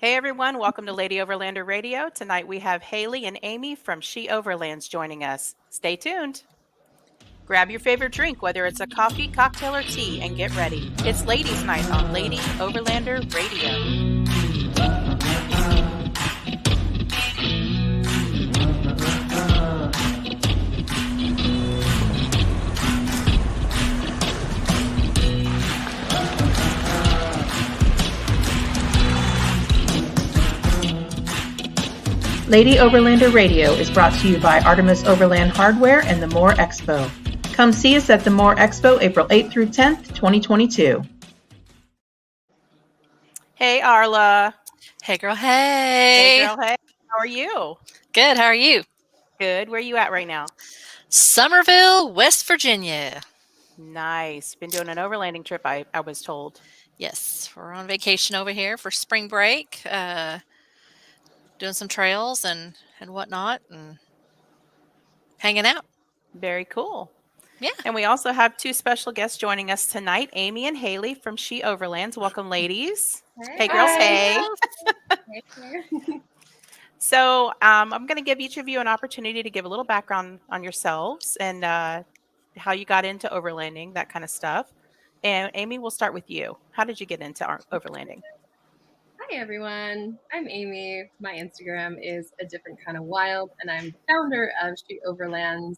Hey everyone, welcome to Lady Overlander Radio. Tonight we have Haley and Amy from She Overlands joining us. Stay tuned. Grab your favorite drink, whether it's a coffee, cocktail, or tea, and get ready. It's Ladies Night on Lady Overlander Radio. Lady Overlander Radio is brought to you by Artemis Overland Hardware and the Moore Expo. Come see us at the Moore Expo April 8th through 10th, 2022. Hey, Arla. Hey, girl. Hey, Hey. girl. Hey. How are you? Good. How are you? Good. Where are you at right now? Somerville, West Virginia. Nice. Been doing an overlanding trip, I was told. Yes, we're on vacation over here for spring break, doing some trails and whatnot, and hanging out. Very cool. Yeah. And we also have two special guests joining us tonight, Amy and Haley from She Overlands. Welcome, ladies. Hey girls. Hey. So I'm going to give each of you an opportunity to give a little background on yourselves and how you got into overlanding, that kind of stuff. And Amy, we'll start with you. How did you get into overlanding? Hi, everyone. I'm Amy. My Instagram is A Different Kind of Wild, and I'm the founder of She Overlands.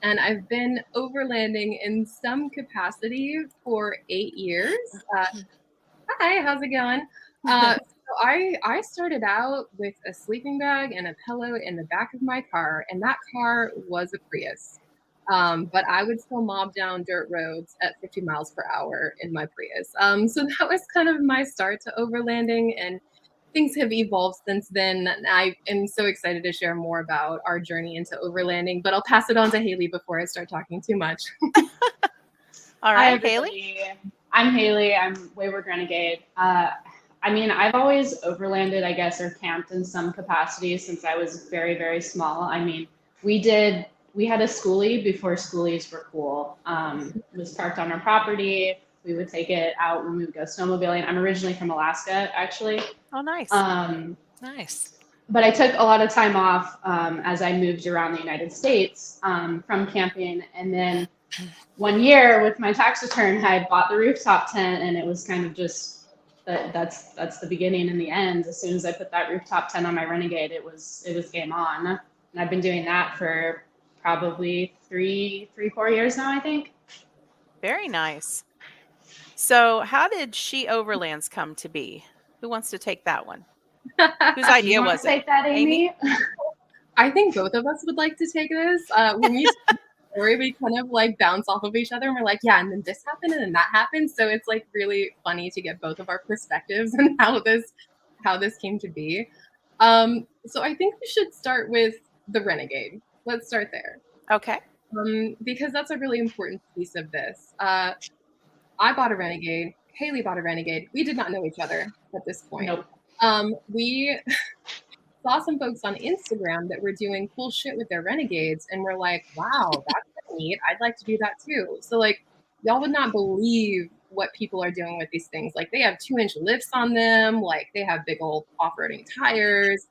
And I've been overlanding in some capacity for 8 years. Hi, how's it going? So I started out with a sleeping bag and a pillow in the back of my car, and that car was a Prius. But I would still mob down dirt roads at 50 miles per hour in my Prius. So that was kind of my start to overlanding, and things have evolved since then. I am so excited to share more about our journey into overlanding, but I'll pass it on to Haley before I start talking too much. All right, Haley. I'm Haley. I'm Wayward Renegade. I've always overlanded, I guess, or camped in some capacity since I was very, very small. We had a schoolie before schoolies were cool. It was parked on our property. We would take it out when we would go snowmobiling. I'm originally from Alaska, actually. Oh, nice. Nice. But I took a lot of time off as I moved around the United States from camping. And then one year with my tax return, I bought the rooftop tent, and it was kind of just that's the beginning and the end. As soon as I put that rooftop tent on my Renegade, it was game on. And I've been doing that for probably 3-4 years now, I think. Very nice. So how did She Overlands come to be? Who wants to take that one? Whose idea was it? Take that, Amy? I think both of us would like to take this. When we story, we kind of like bounce off of each other, and we're like, yeah, and then this happened, and then that happened. So it's like really funny to get both of our perspectives and how this came to be. So I think we should start with the Renegade. Let's start there. Okay. Because that's a really important piece of this. I bought a Renegade. Haley bought a Renegade. We did not know each other at this point. Nope. We saw some folks on Instagram that were doing cool shit with their Renegades, and we're like, wow, that's neat. I'd like to do that too. So like, y'all would not believe what people are doing with these things. Like, they have 2-inch lifts on them. Like, they have big old off-roading tires,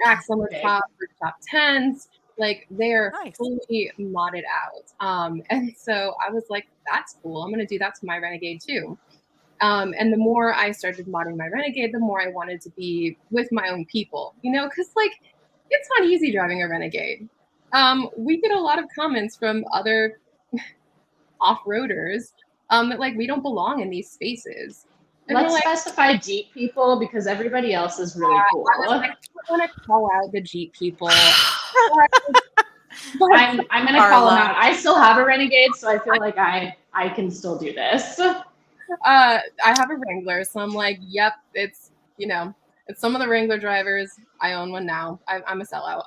racks on the top, rooftop tents. Like, they're fully modded out. And so I was like, that's cool. I'm going to do that to my Renegade too. And the more I started modding my Renegade, the more I wanted to be with my own people, because like, it's not easy driving a Renegade. We get a lot of comments from other off-roaders that like, we don't belong in these spaces. And let's specify Jeep people, because everybody else is really cool. I want to call out the Jeep people. I'm going to call them out. I still have a Renegade, so I feel like I can still do this. I have a Wrangler, so I'm like, yep, it's some of the Wrangler drivers. I own one now. I'm a sellout.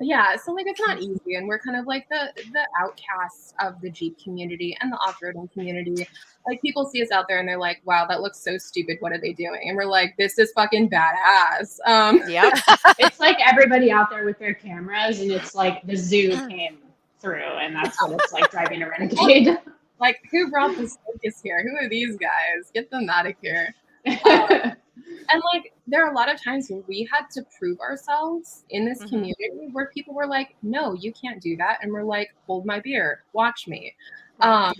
Yeah, so like, it's not easy, and we're kind of like the outcasts of the Jeep community and the off-roading community. Like, people see us out there and they're like, wow, that looks so stupid. What are they doing? And we're like, this is fucking badass. Yep. It's like everybody out there with their cameras, and it's like the zoo came through, and that's what it's like driving a Renegade. Like, who brought the circus here? Who are these guys? Get them out of here. And like there are a lot of times where we had to prove ourselves in this Mhm. community where people were like, no, you can't do that. And we're like, hold my beer, watch me. Right.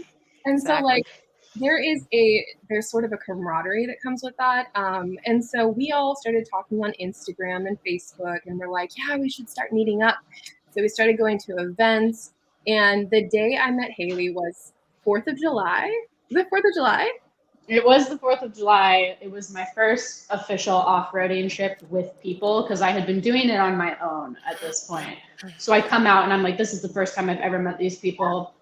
And so Exactly. like there's sort of a camaraderie that comes with that. And so we all started talking on Instagram and Facebook, and we're like, yeah, we should start meeting up. So we started going to events. And the day I met Haley was 4th of July. Was it 4th of July? It was the 4th of July. It was my first official off-roading trip with people because I had been doing it on my own at this point. So I come out and I'm like, this is the first time I've ever met these people.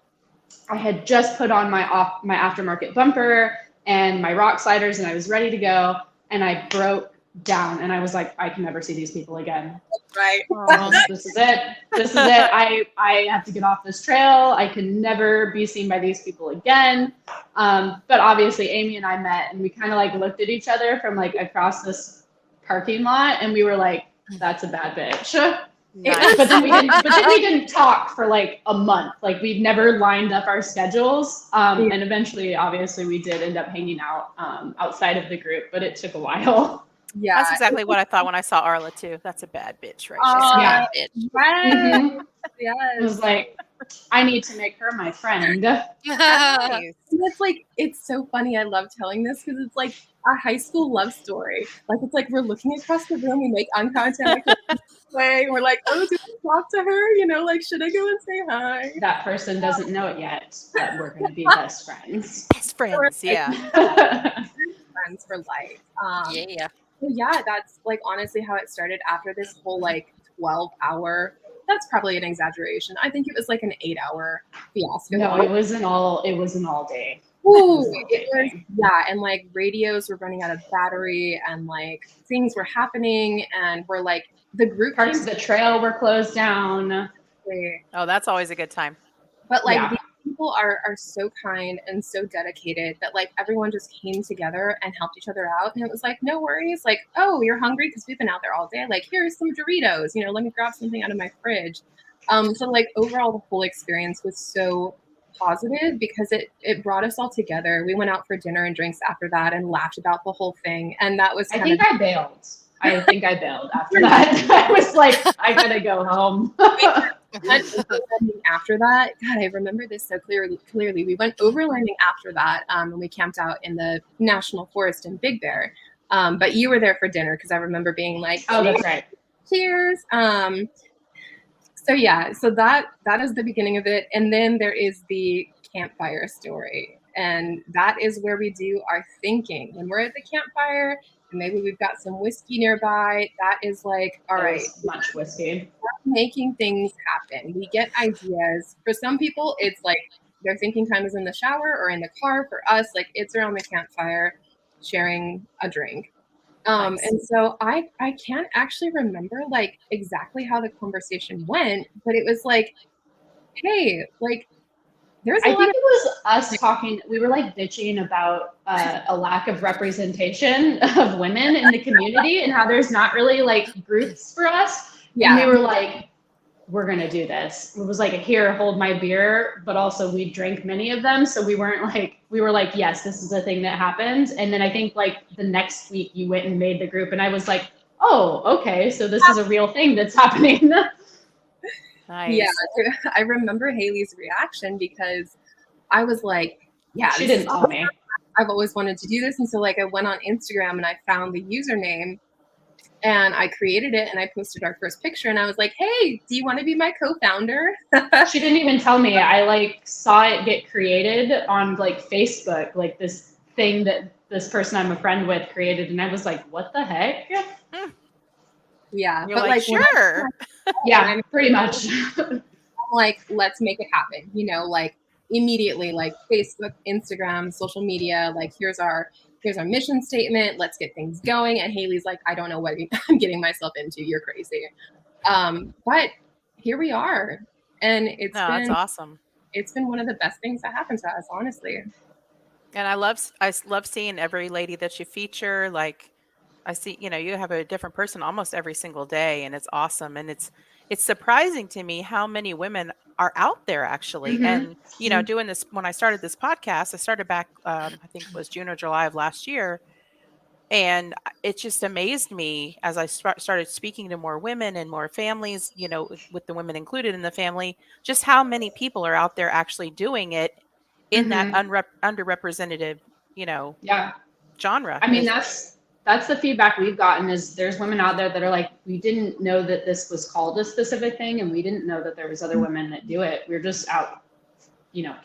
I had just put on my aftermarket bumper and my rock sliders and I was ready to go. And I broke down and I was like, I can never see these people again. Right. This is it. This is it. I have to get off this trail. I can never be seen by these people again. But obviously Amy and I met and we kind of like looked at each other from like across this parking lot and we were like, that's a bad bitch. Nice. But then we didn't talk for like a month. Like we'd never lined up our schedules. And eventually obviously we did end up hanging out outside of the group, but it took a while. Yeah. That's exactly what I thought when I saw Arla too. That's a bad bitch, right? Yeah. Bitch. Yes. Mhm. Yes. It was like, I need to make her my friend. Nice. And it's like, it's so funny. I love telling this because it's like a high school love story. Like, it's like we're looking across the room, we make eye contact, way, and we're like, oh, do I talk to her? You know, like, should I go and say hi? That person doesn't know it yet, but we're going to be best friends. Best friends, yeah. Friends for life. Yeah. So yeah, that's like honestly how it started after this whole like 12-hour. That's probably an exaggeration. I think it was like an 8-hour fiasco. No, it was an all day. Ooh, it was, yeah, and like radios were running out of battery, and like things were happening, and we're like the group Parts of the trail were closed down. Oh, that's always a good time. But like Yeah. these people are so kind and so dedicated that like everyone just came together and helped each other out, and it was like no worries. Like, oh, you're hungry because we've been out there all day. Like, here's some Doritos. You know, let me grab something out of my fridge. So like overall, the whole experience was so positive because it brought us all together. We went out for dinner and drinks after that and laughed about the whole thing, and that was I kind of think I bailed. I think I bailed after that. I was like, I gotta go home. after that. God, I remember this so clearly. We went overlanding after that, and we camped out in the national forest in Big Bear. But you were there for dinner because I remember being like, Oh, that's right. cheers. So yeah, so that is the beginning of it, and then there is the campfire story, and that is where we do our thinking when we're at the campfire. And maybe we've got some whiskey nearby. That is like, all There right, was much whiskey. making things happen. We get ideas. For some people, it's like their thinking time is in the shower or in the car. For us, like it's around the campfire, sharing a drink. Nice. And so I can't actually remember like exactly how the conversation went, but it was like, hey, like there's a I lot think of it was us talking. We were like bitching about a lack of representation of women in the community and how there's not really like groups for us. And we were like, we're gonna do this. It was like, here, hold my beer, but also we drank many of them, so we were like, yes, this is a thing that happens. And then I think like the next week you went and made the group, and I was like, oh, okay, so this is a real thing that's happening. Nice. Yeah, I remember Haley's reaction because I was like, yeah, She this didn't is tell me. I've always wanted to do this. And so like I went on Instagram and I found the username and I created it and I posted our first picture and I was like, hey, do you want to be my co-founder? She didn't even tell me. I like saw it get created on like Facebook, like this thing that this person I'm a friend with created, and I was like, what the heck? Yeah. You're but like, when sure. Yeah, pretty much. I'm like, let's make it happen. You know, like immediately, like Facebook, Instagram, social media, like here's our mission statement. Let's get things going. And Haley's like, I don't know what I'm getting myself into. You're crazy. But here we are. And That's awesome. It's been one of the best things that happened to us, honestly. And I love seeing every lady that you feature. Like I see, you have a different person almost every single day, and it's awesome. And it's surprising to me how many women are out there actually. Mhm. And doing this when I started this podcast, I started back, I think it was June or July of last year. And it just amazed me as I started speaking to more women and more families, with the women included in the family, just how many people are out there actually doing it in that underrepresented, Yeah. genre. I mean, that's the feedback we've gotten is there's women out there that are like, we didn't know that this was called a specific thing, and we didn't know that there was other women that do it. We're just out,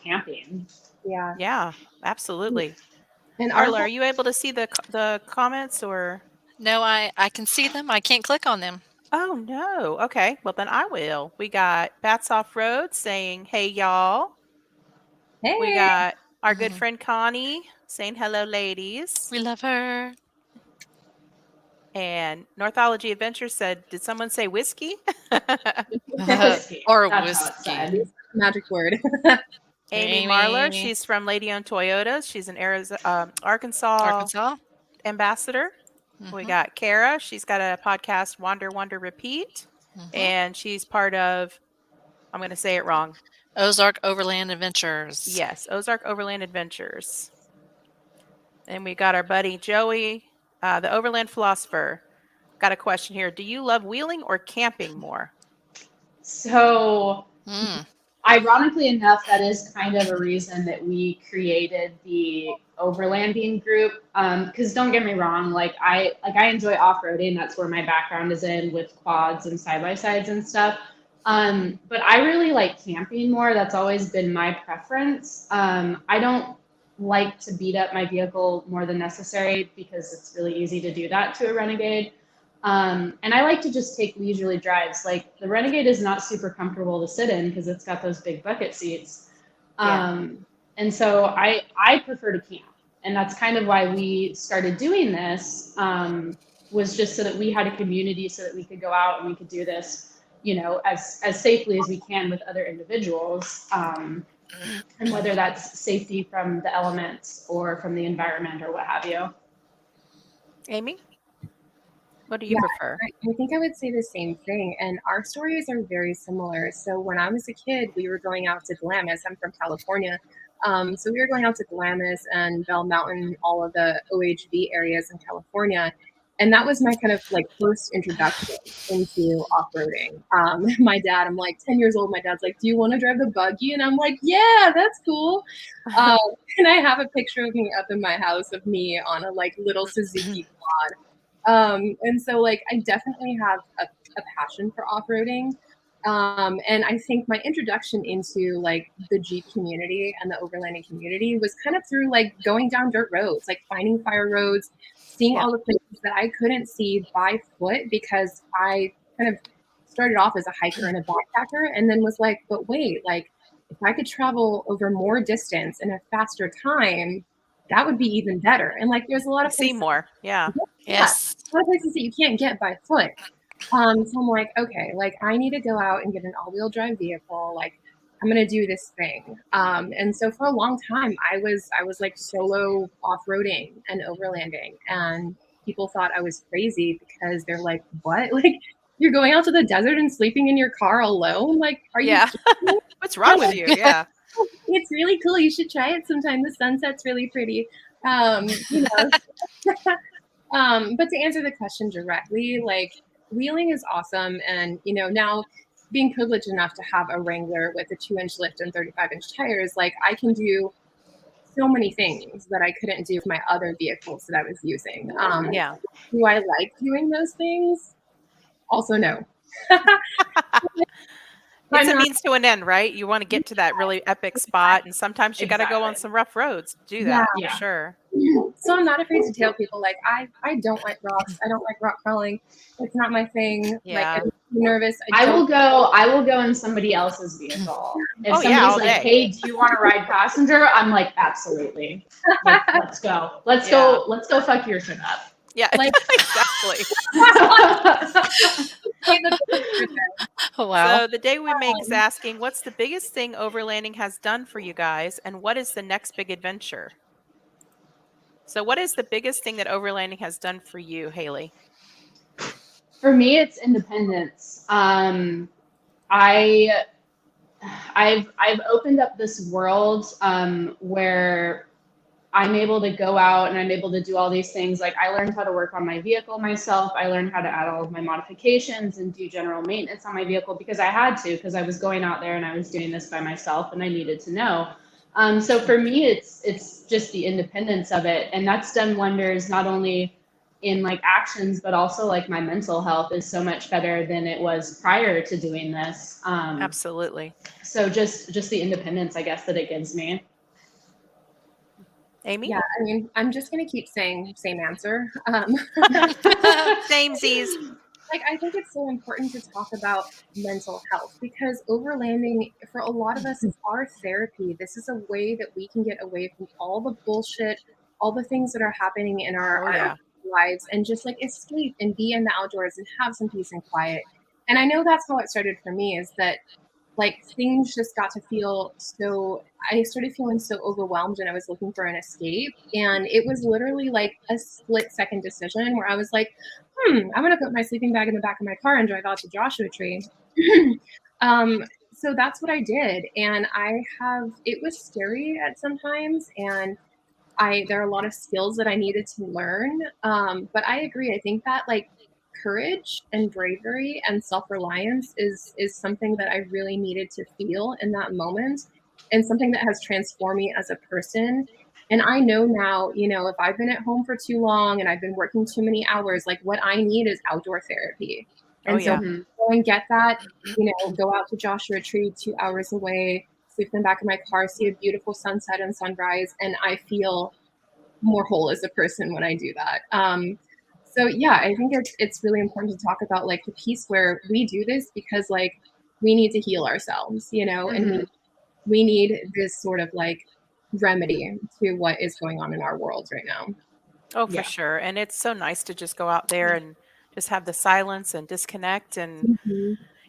camping. Yeah. Yeah, absolutely. And Carla, are you able to see the comments or? No, I can see them. I can't click on them. Oh no. Okay. Well, then I will. We got Bats Off Road saying, "Hey y'all." We hey, got our good friend Connie saying, "Hello, ladies." We love her. And Northology Adventure said, "Did someone say whiskey?" Whiskey. Or That's how it's whiskey. said. magic word. Amy Marlar, Amy. she's from Lady Owned Toyotas. She's an Arkansas Arkansas. ambassador. We Mhm, got Kara. She's got a podcast, Wander, Wonder, Repeat. mhm. And she's part of, I'm going to say it wrong. Ozark Overland Adventures. Yes, Ozark Overland Adventures. And we got our buddy Joey, the Overland Philosopher. Got a question here. Do you love wheeling or camping more? So, Mm. ironically enough, that is kind of a reason that we created the overlanding group. Because don't get me wrong, I enjoy off-roading. That's where my background is in with quads and side-by-sides and stuff. But I really like camping more. That's always been my preference. I don't like to beat up my vehicle more than necessary because it's really easy to do that to a Renegade. And I like to just take leisurely drives. Like the Renegade is not super comfortable to sit in because it's got those big bucket seats. And so I prefer to camp. And that's kind of why we started doing this, was just so that we had a community so that we could go out and we could do this, as safely as we can with other individuals. And whether that's safety from the elements or from the environment or what have you. Amy, what do you prefer? I think I would say the same thing. And our stories are very similar. So when I was a kid, we were going out to Glamis. I'm from California. So we were going out to Glamis and Bell Mountain, all of the OHV areas in California. And that was my kind of like first introduction into off-roading. My dad, I'm like 10 years old. My dad's like, "Do you want to drive the buggy?" And I'm like, "Yeah, that's cool." And I have a picture of me up in my house of me on a like little Suzuki quad. And so like I definitely have a passion for off-roading. And I think my introduction into like the Jeep community and the overlanding community was kind of through like going down dirt roads, like finding fire roads, seeing all the places that I couldn't see by foot because I kind of started off as a hiker and a backpacker and then was like, but wait, like if I could travel over more distance in a faster time, that would be even better. And like there's a lot of See places more. Yeah. Yes. a lot of places that you can't get by foot. So I'm like, okay, like I need to go out and get an all-wheel drive vehicle. Like I'm gonna do this thing. And so for a long time, I was like solo off-roading and overlanding, and people thought I was crazy because they're like, what? Like you're going out to the desert and sleeping in your car alone? Like, are you? What's wrong with you? Yeah. It's really cool. You should try it sometime. The sunset's really pretty. You know. But to answer the question directly, like wheeling is awesome. And, now being privileged enough to have a Wrangler with a 2-inch lift and 35-inch tires, like I can do so many things that I couldn't do with my other vehicles that I was using. Do I like doing those things? Also, no. It's a means to an end, right? You want to get to that really epic spot, and sometimes you got to go on some rough roads to do that. Yeah. For sure. So I'm not afraid to tell people like I don't like rocks. I don't like rock crawling. It's not my thing. Yeah. Like I'm nervous. I will go in somebody else's vehicle. If somebody's all like, day. "Hey, do you want to ride passenger?" I'm like, "Absolutely. Like, let's go. Let's go fuck your shit up." Yeah, Like- exactly. Oh, wow. So the Day We Make is asking, what's the biggest thing overlanding has done for you guys, and what is the next big adventure? So what is the biggest thing that overlanding has done for you, Haley? For me, it's independence. I've opened up this world where I'm able to go out and I'm able to do all these things. Like I learned how to work on my vehicle myself. I learned how to add all of my modifications and do general maintenance on my vehicle because I had to, because I was going out there and I was doing this by myself and I needed to know. So for me, it's just the independence of it, and that's done wonders not only in like actions, but also like my mental health is so much better than it was prior to doing this. Absolutely. So just the independence, I guess, that it gives me. Amy? Yeah, I mean, I'm just gonna keep saying same answer. Samesies. Like, I think it's so important to talk about mental health because overlanding for a lot of us is our therapy. This is a way that we can get away from all the bullshit, all the things that are happening in our lives, and just like escape and be in the outdoors and have some peace and quiet. And I know that's how it started for me, is that like things just got to feel so, I started feeling so overwhelmed and I was looking for an escape. And it was literally like a split second decision where I was like, I'm going to put my sleeping bag in the back of my car and drive out to Joshua Tree. So that's what I did. And it was scary at some times. And there are a lot of skills that I needed to learn. But I agree. I think that like courage and bravery and self-reliance is something that I really needed to feel in that moment, and something that has transformed me as a person. And I know now, if I've been at home for too long and I've been working too many hours, like what I need is outdoor therapy. And so go and get that, go out to Joshua Tree 2 hours away, sleep in the back of my car, see a beautiful sunset and sunrise, and I feel more whole as a person when I do that. So yeah, I think it's really important to talk about like the piece where we do this because like we need to heal ourselves, and we need this sort of like remedy to what is going on in our world right now. Oh, for sure. And it's so nice to just go out there and just have the silence and disconnect. And,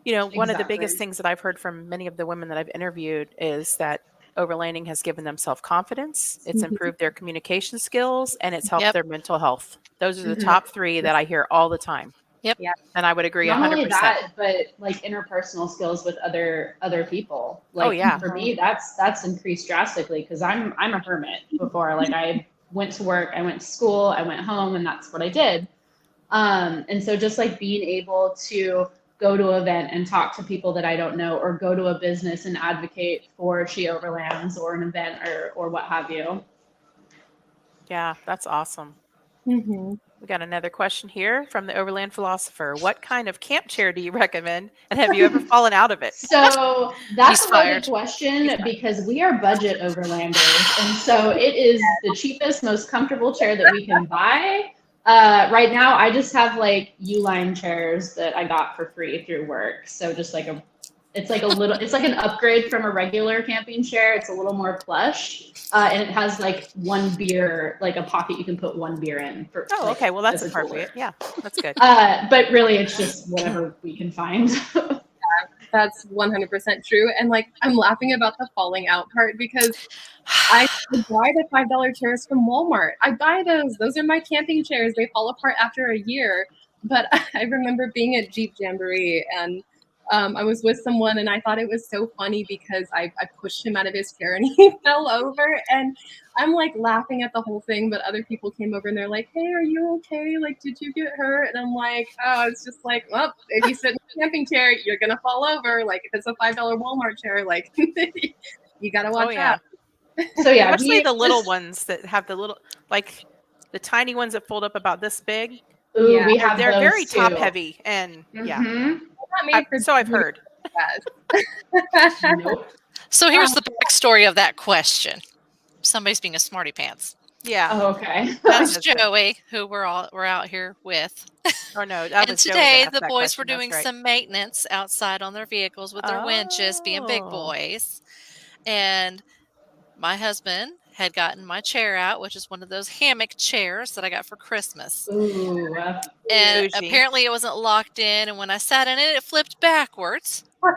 one of the biggest things that I've heard from many of the women that I've interviewed is that overlanding has given them self-confidence. It's improved their communication skills, and it's helped their mental health. Those are the top three that I hear all the time. Yep. Yeah. And I would agree 100%. Not only that, but like interpersonal skills with other people. Like for me, that's increased drastically because I'm a hermit before. Like I went to work, I went to school, I went home, and that's what I did. And so just like being able to go to an event and talk to people that I don't know, or go to a business and advocate for She Overlands or an event or what have you. Yeah, that's awesome. Mm-hmm. We got another question here from the Overland philosopher. What kind of camp chair do you recommend, and have you ever fallen out of it? So that's He's a loaded fired. question because we are budget overlanders, and so it is the cheapest, most comfortable chair that we can buy. Right now, I just have like U-line chairs that I got for free through work. So just like it's like an upgrade from a regular camping chair. It's a little more plush, and it has like one beer, like a pocket you can put one beer in. Okay. Well, that's as a cooler. appropriate. Yeah, that's good. But really, it's just whatever we can find. That's 100% true. And like, I'm laughing about the falling out part because I buy the $5 chairs from Walmart. I buy those. Those are my camping chairs. They fall apart after a year. But I remember being at Jeep Jamboree and I was with someone and I thought it was so funny because I pushed him out of his chair and he fell over, and I'm like laughing at the whole thing, but other people came over and they're like, hey, are you okay? Like, did you get hurt? And I'm like, oh, it's just like, well, if you sit in a camping chair, you're going to fall over. Like if it's a $5 Walmart chair, like you got to watch out. So yeah, especially the little ones that have the little, like the tiny ones that fold up about this big. Ooh, we have they're those very too. top heavy, and so I've heard. Nope. So here's the backstory of that question. Somebody's being a smarty pants. Yeah. Oh, okay. That's Joey, who we're out here with. Oh no! That And was Joey today that asked the that boys question. were doing That's right. some maintenance outside on their vehicles with their winches, being big boys. And my husband had gotten my chair out, which is one of those hammock chairs that I got for Christmas. Ooh. And apparently it wasn't locked in, and when I sat in it, it flipped backwards. And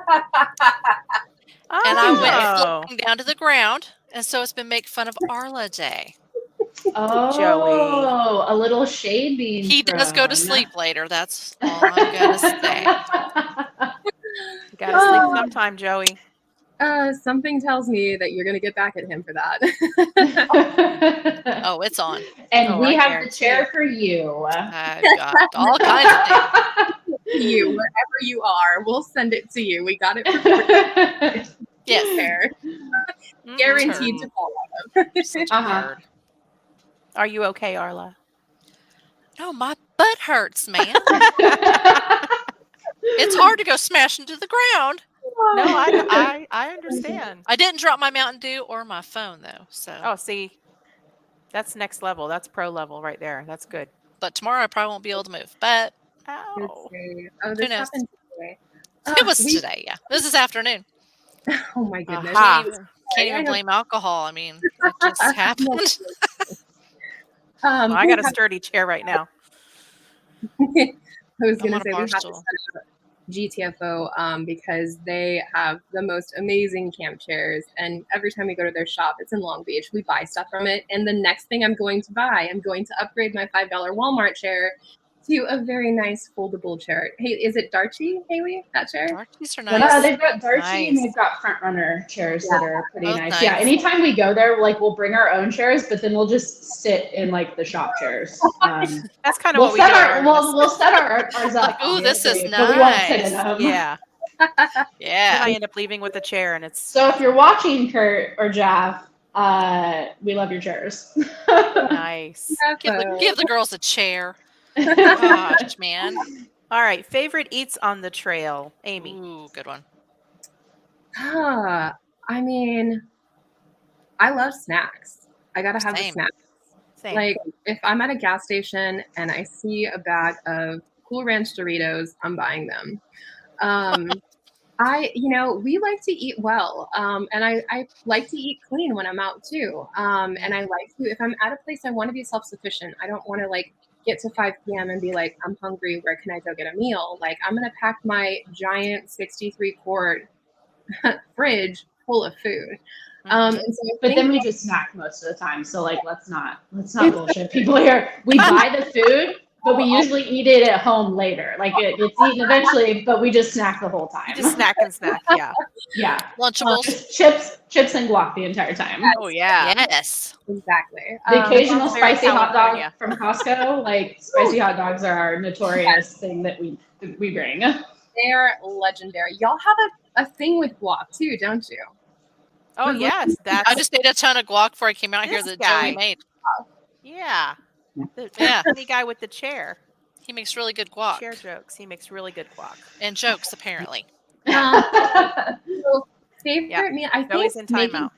I went floating down to the ground, and so it's been make fun of Arla Day. Oh, Joey. A little shade being He thrown. does go to sleep later. That's all I'm gonna say. You gotta sleep sometime, Joey. Something tells me that you're gonna get back at him for that. Oh, it's on. And Oh, we I have the guarantee chair it. for you. I've got all kinds of things. You, wherever you are, we'll send it to you. We got it for free. Yes. There. Mm, Guaranteed to fall out. Such a Uh-huh. bird. Are you okay, Arla? No, my butt hurts, man. It's hard to go smash into the ground. No, I understand. I didn't drop my Mountain Dew or my phone though. So, Oh, see, that's next level. That's pro level right there. That's good. but tomorrow I probably won't be able to move. But Let's Ow. see. Oh, this knows? happened today. it was today. Yeah, this is afternoon. Oh my goodness. Aha. Can't even blame alcohol. I mean, it just happened. I got a sturdy chair right now. I was I'm going on to a say we have to barstool. set up GTFO because they have the most amazing camp chairs. And every time we go to their shop, it's in Long Beach, we buy stuff from it. And the next thing I'm going to upgrade my $5 Walmart chair to a very nice foldable chair. Hey, is it Darchi, Haley, that chair? Darkies are nice. They've got Darcy and Nice. they've got front runner chairs that are pretty Both nice. nice. Yeah, anytime we go there, like we'll bring our own chairs, but then we'll just sit in like the shop chairs. That's kind of We'll what we set do. our at we'll set ours up. Like, ooh, this is obviously, but we won't sit in nice. them. Yeah. Yeah. I end up leaving with a chair, and it's So if you're watching, Kurt or Jeff, we love your chairs. nice. Give the girls a chair. Gosh, man. All right. Favorite eats on the trail, Amy. Ooh, good one. I mean, I love snacks. I gotta have the Same. snacks. Same. Like if I'm at a gas station and I see a bag of Cool Ranch Doritos, I'm buying them. We like to eat well, and I like to eat clean when I'm out too. And I like to, if I'm at a place, I want to be self-sufficient. I don't want to like get to 5 p.m. and be like, I'm hungry. Where can I go get a meal? Like I'm gonna pack my giant 63-quart fridge full of food. And so But then we just snack most of the time. So like let's not bullshit people here. We buy the food, but we usually eat it at home later. Like it's eaten eventually, but we just snack the whole time. You just snack and snack. Yeah. Yeah. Lunchables. Just chips and guac the entire time. Oh yeah. Yes. exactly. The occasional They're in spicy hot dog California. from Costco. Like spicy hot dogs are our notorious thing that we bring. They are legendary. Y'all have a thing with guac too, don't you? Oh yes. That's I just ate a ton of guac before I came out here This that guy. Joey made. yeah. The Yeah. funny guy with the chair. He makes really good guac. Chair jokes. He makes really good guac. And jokes, apparently. So favorite meal, I think Always in maybe timeout.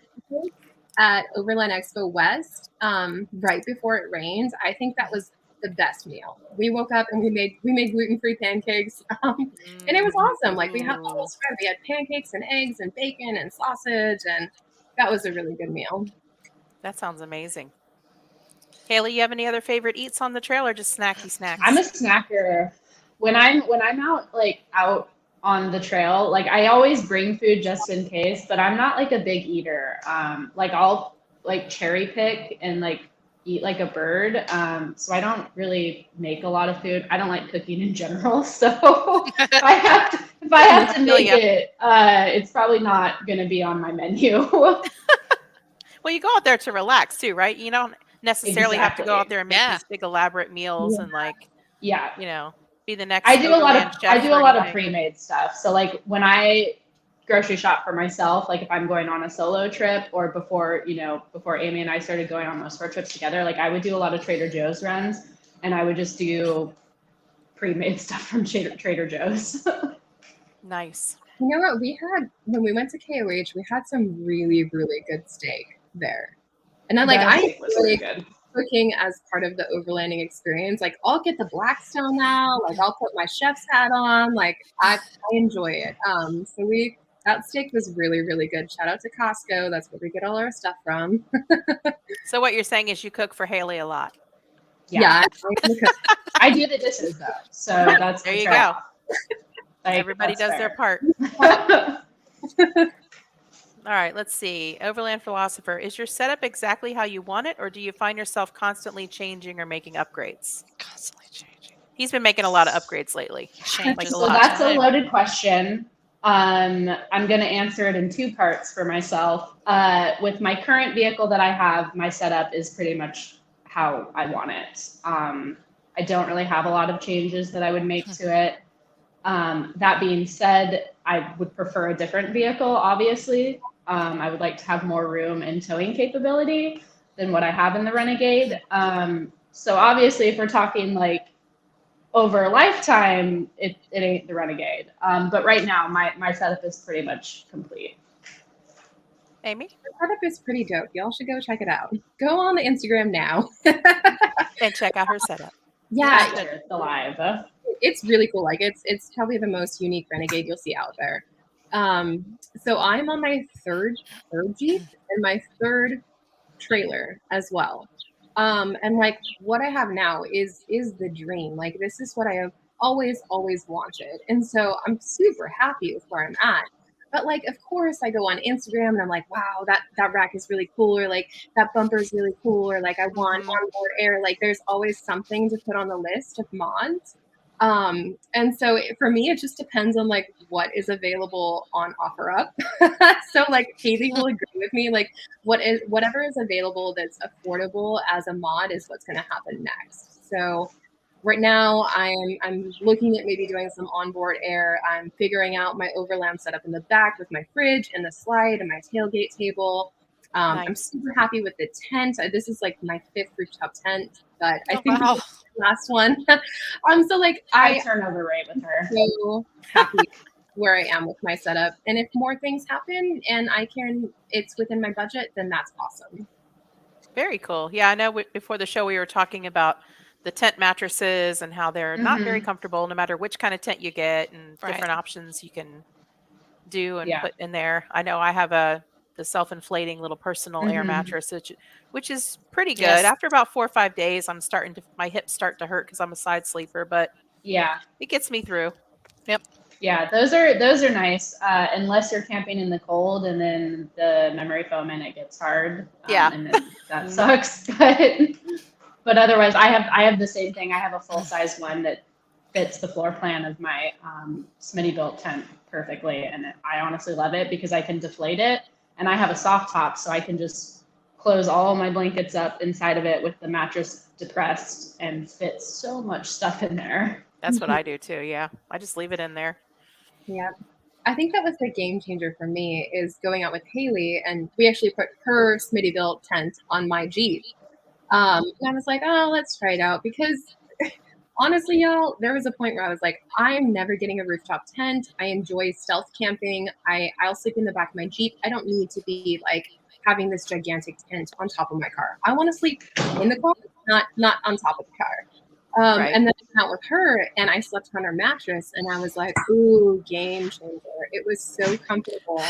at Overland Expo West, right before it rained. I think that was the best meal. We woke up and we made gluten-free pancakes, and it was awesome. Like we had the whole spread. We had pancakes and eggs and bacon and sausage, and that was a really good meal. That sounds amazing. Haley, you have any other favorite eats on the trail or just snacky snacks? I'm a snacker. When I'm out on the trail, like I always bring food just in case, but I'm not like a big eater. Like I'll like cherry pick and like eat like a bird. So I don't really make a lot of food. I don't like cooking in general. So if I have to make it, it's probably not going to be on my menu. Well, you go out there to relax too, right? You don't necessarily have to go out Exactly. there and make Yeah. these big elaborate meals and like, Yeah. you know, be the next. I do a lot Overland of chef or anything. pre-made stuff. So like when I grocery shop for myself, like if I'm going on a solo trip or before Amy and I started going on most of our trips together, like I would do a lot of Trader Joe's runs and I would just do pre-made stuff from Trader Joe's. Nice. You know what? We had when we went to KOH, we had some really, really good steak there. And then That I steak was really enjoy good. cooking as part of the overlanding experience. Like I'll get the Blackstone now, like I'll put my chef's hat on. Like I enjoy it. So that steak was really, really good. Shout out to Costco. That's where we get all our stuff from. So what you're saying is you cook for Haley a lot. Yeah. I do the dishes though, so that's There the you trade-off. Like, Everybody that's does their fair. part. All right, let's see. Overland philosopher, is your setup exactly how you want it, or do you find yourself constantly changing or making upgrades? Constantly changing. He's been making a lot of upgrades lately. Changes Like a So lot. that's a loaded question. I'm going to answer it in two parts for myself. With my current vehicle that I have, my setup is pretty much how I want it. I don't really have a lot of changes that I would make to it. That being said, I would prefer a different vehicle, obviously. I would like to have more room and towing capability than what I have in the Renegade. So obviously, if we're talking like over a lifetime, it ain't the Renegade. But right now, my setup is pretty much complete. Amy? The setup is pretty dope. Y'all should go check it out. Go on the Instagram now. And check out her setup. Yeah, The live. it's really cool. Like it's probably the most unique Renegade you'll see out there. So I'm on my third Jeep and my third trailer as well. And like what I have now is the dream. Like this is what I have always wanted. And so I'm super happy with where I'm at. But like of course I go on Instagram and I'm like, wow, that rack is really cool, or like that bumper is really cool, or like I want onboard air. Like there's always something to put on the list of mods. And so for me, it just depends on like what is available on OfferUp. So like Haley will agree with me, like whatever is available that's affordable as a mod is what's going to happen next. So right now I'm looking at maybe doing some onboard air. I'm figuring out my overland setup in the back with my fridge and the slide and my tailgate table. Nice. I'm super happy with the tent. This is like my 5th rooftop tent, but I think this is the last one. So like I turn over right with her. So happy where I am with my setup. And if more things happen and it's within my budget, then that's awesome. Very cool. Yeah, I know before the show we were talking about the tent mattresses and how they're not very comfortable no matter which kind of tent you get, and different options you can do and put in there. I know I have the self-inflating little personal air mattress, which is pretty good. Yes. After about 4 or 5 days, my hips start to hurt because I'm a side sleeper, but it gets me through. Yep. Yeah, those are nice. Unless you're camping in the cold and then the memory foam in it gets hard. And then that sucks. But otherwise, I have the same thing. I have a full size one that fits the floor plan of my Smitty built tent perfectly, and I honestly love it because I can deflate it. And I have a soft top, so I can just close all my blankets up inside of it with the mattress depressed and fit so much stuff in there. That's what I do too. Yeah. I just leave it in there. Yeah. I think that was the game changer for me, is going out with Haley, and we actually put her Smitty built tent on my Jeep. And I was like, oh, let's try it out, because honestly, y'all, there was a point where I was like, I'm never getting a rooftop tent. I enjoy stealth camping. I'll sleep in the back of my Jeep. I don't need to be like having this gigantic tent on top of my car. I want to sleep in the car, not on top of the car. And then I went out with her and I slept on her mattress, and I was like, ooh, game changer. It was so comfortable.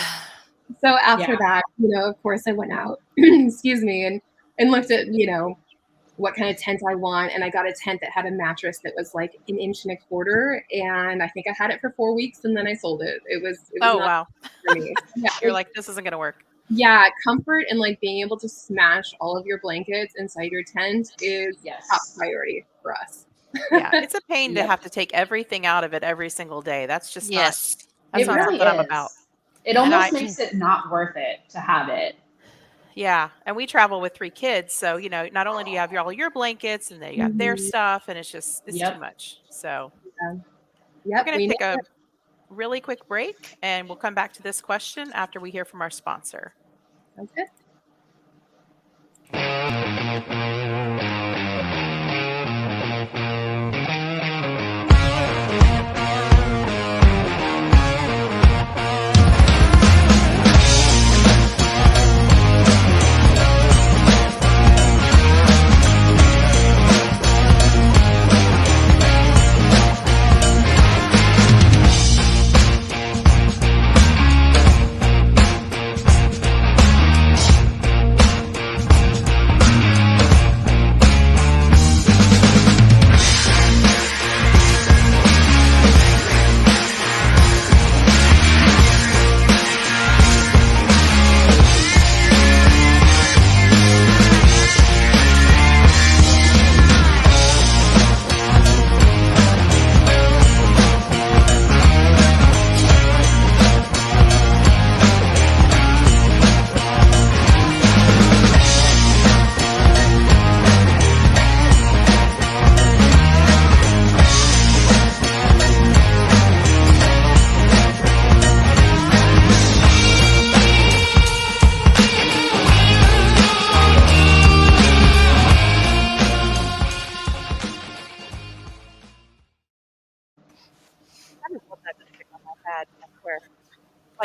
So after that, of course I went out, excuse me, and looked at, what kind of tent I want. And I got a tent that had a mattress that was like 1.25 inches. And I think I had it for 4 weeks and then I sold it. It was wow. For me. Yeah, You're like, this isn't going to work. Yeah. Comfort and like being able to smash all of your blankets inside your tent is top priority for us. Yeah. It's a pain to have to take everything out of it every single day. That's just that's it not really what I'm about. It almost makes it not worth it to have it. Yeah. And we travel with 3 kids. So, not only do you have all your blankets and then you got their stuff, and it's too much. So we're going to take a really quick break, and we'll come back to this question after we hear from our sponsor. Sounds good.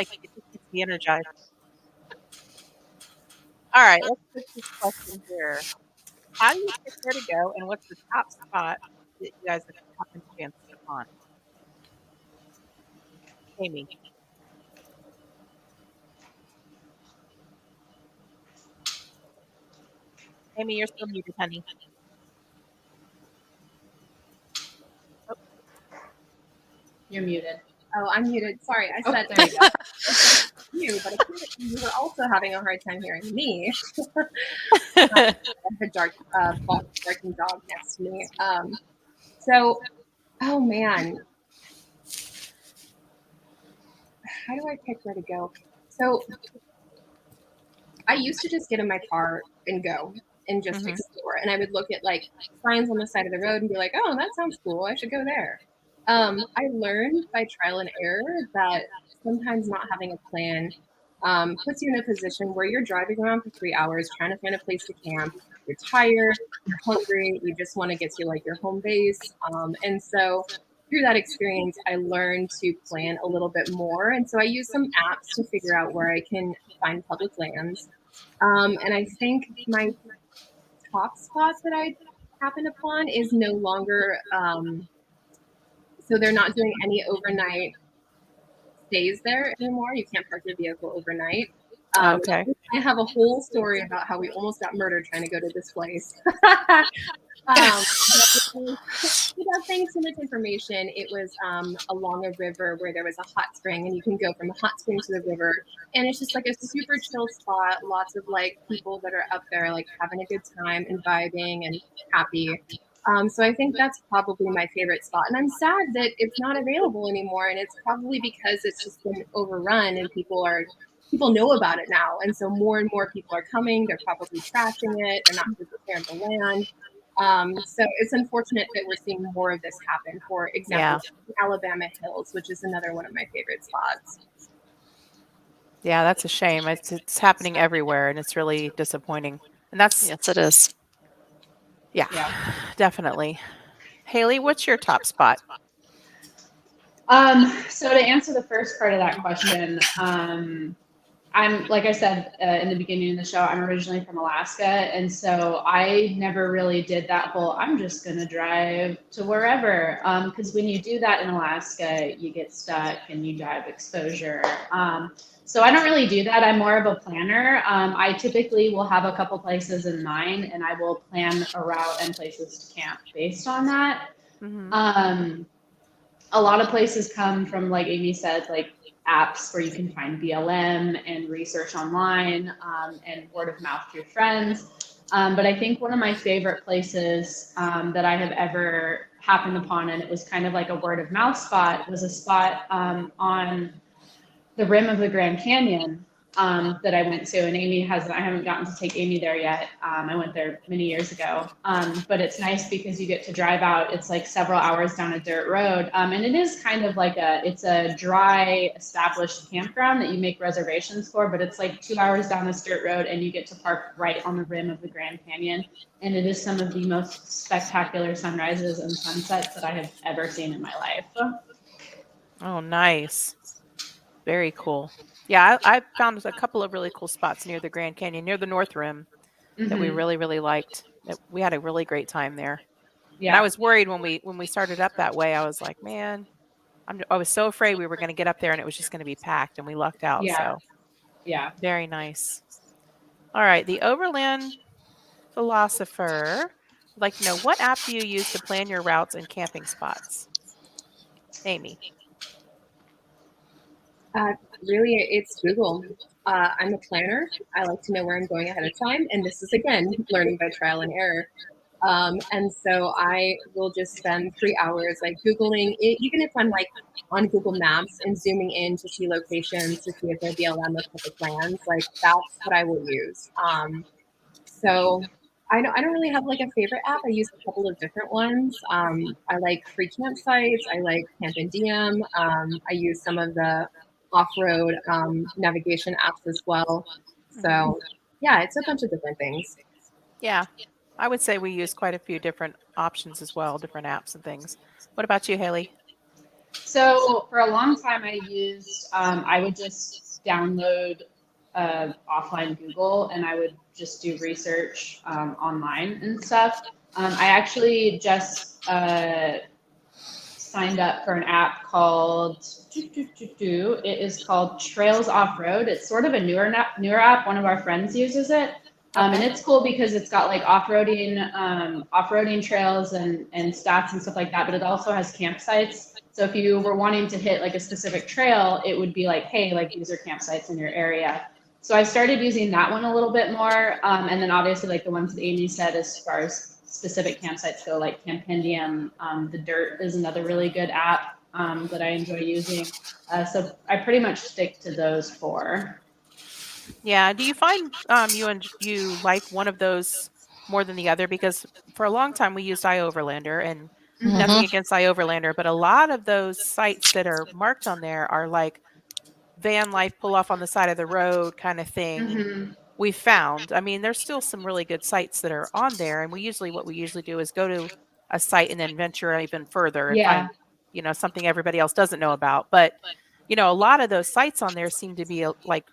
like it just gets me energized. All right, let's get this question here. How do you pick where to go, and what's the top spot that you guys have happened to chance upon? Amy. Amy, you're still muted, honey. Oh, You're muted. Oh, I'm muted. Sorry, I Oh, said there you go. you, but apparently you were also having a hard time hearing me. I have a barking dog next to me. So, oh man, how do I pick where to go? So, I used to just get in my car and go and just Mhm. explore. And I would look at like signs on the side of the road and be like, oh, that sounds cool. I should go there. I learned by trial and error that sometimes not having a plan puts you in a position where you're driving around for 3 hours trying to find a place to camp. You're tired, you're hungry, you just want to get to like your home base. And so through that experience, I learned to plan a little bit more. And so I use some apps to figure out where I can find public lands. And I think my top spot that I happened upon is no longer, so they're not doing any overnight stays there anymore. You can't park your vehicle overnight. Okay. I have a whole story about how we almost got murdered trying to go to this place. Without saying too much information, it was along a river where there was a hot spring, and you can go from the hot spring to the river, and it's just like a super chill spot. Lots of like people that are up there, like having a good time and vibing and happy. So I think that's probably my favorite spot, and I'm sad that it's not available anymore. And it's probably because it's just been overrun, and people know about it now, and so more and more people are coming. They're probably trashing it. They're not taking care of the land. So it's unfortunate that we're seeing more of this happen. For Yeah. example, Alabama Hills, which is another one of my favorite spots. Yeah, that's a shame. It's happening everywhere, and it's really disappointing. And that's Yes, it is. yeah, Yeah. definitely. Haley, what's your top spot? So to answer the first part of that question, I'm, like I said in the beginning of the show, I'm originally from Alaska. And so I never really did that whole, I'm just going to drive to wherever. Because when you do that in Alaska, you get stuck and you drive exposure. So I don't really do that. I'm more of a planner. I typically will have a couple places in mind, and I will plan a route and places to camp based on that. Mhm. A lot of places come from, like Amy said, like apps where you can find BLM and research online, and word of mouth through friends. But I think one of my favorite places that I have ever happened upon, and it was kind of like a word of mouth spot, was a spot on the rim of the Grand Canyon that I went to, and I haven't gotten to take Amy there yet. I went there many years ago, but it's nice because you get to drive out. It's like several hours down a dirt road, and it is kind of like it's a dry, established campground that you make reservations for, but it's like 2 hours down this dirt road, and you get to park right on the rim of the Grand Canyon, and it is some of the most spectacular sunrises and sunsets that I have ever seen in my life. Oh, nice. Very cool. Yeah, I found a couple of really cool spots near the Grand Canyon, near the North Rim, that we Mm-hmm. really, really liked. We had a really great time there. And I Yeah. was worried when we started up that way. I was like, man, I was so afraid we were going to get up there and it was just going to be packed, and we lucked out. Yeah. So Yeah. very nice. All right, the Overland philosopher would like to know, what app do you use to plan your routes and camping spots? Amy. Uh, Really, it's Google. I'm a planner. I like to know where I'm going ahead of time, and this is again learning by trial and error. And so I will just spend 3 hours like Googling it, even if I'm like on Google Maps and zooming in to see locations to see if there be BLM or public lands. Like that's what I will use. So I don't really have like a favorite app. I use a couple of different ones. I like free campsites. I like Camp and Diem. I use some of the off-road navigation apps as well. So yeah, it's a bunch of different things. Yeah, I would say we use quite a few different options as well, different apps and things. What about you, Haley? So for a long time, I would just download offline Google and I would just do research online and stuff. I actually just signed up for an app called it is called Trails Off Road. It's sort of a newer app. One of our friends uses it. And it's cool because it's got like off-roading trails and stats and stuff like that, but it also has campsites. So if you were wanting to hit like a specific trail, it would be like, hey, like these are campsites in your area. So I started using that one a little bit more. And then obviously like the ones that Amy said, as far as specific campsites go, like Campendium, The Dirt is another really good app that I enjoy using. So I pretty much stick to those four. Yeah. Do you find you like one of those more than the other? Because for a long time we used iOverlander, and nothing against iOverlander, but a lot of those sites that are marked on there are like van life, pull off on the side of the road kind of thing. Mm-hmm. We found, I mean, there's still some really good sites that are on there, and what we usually do is go to a site and then venture even further and Yeah. find, something everybody else doesn't know about. But a lot of those sites on there seem to be like,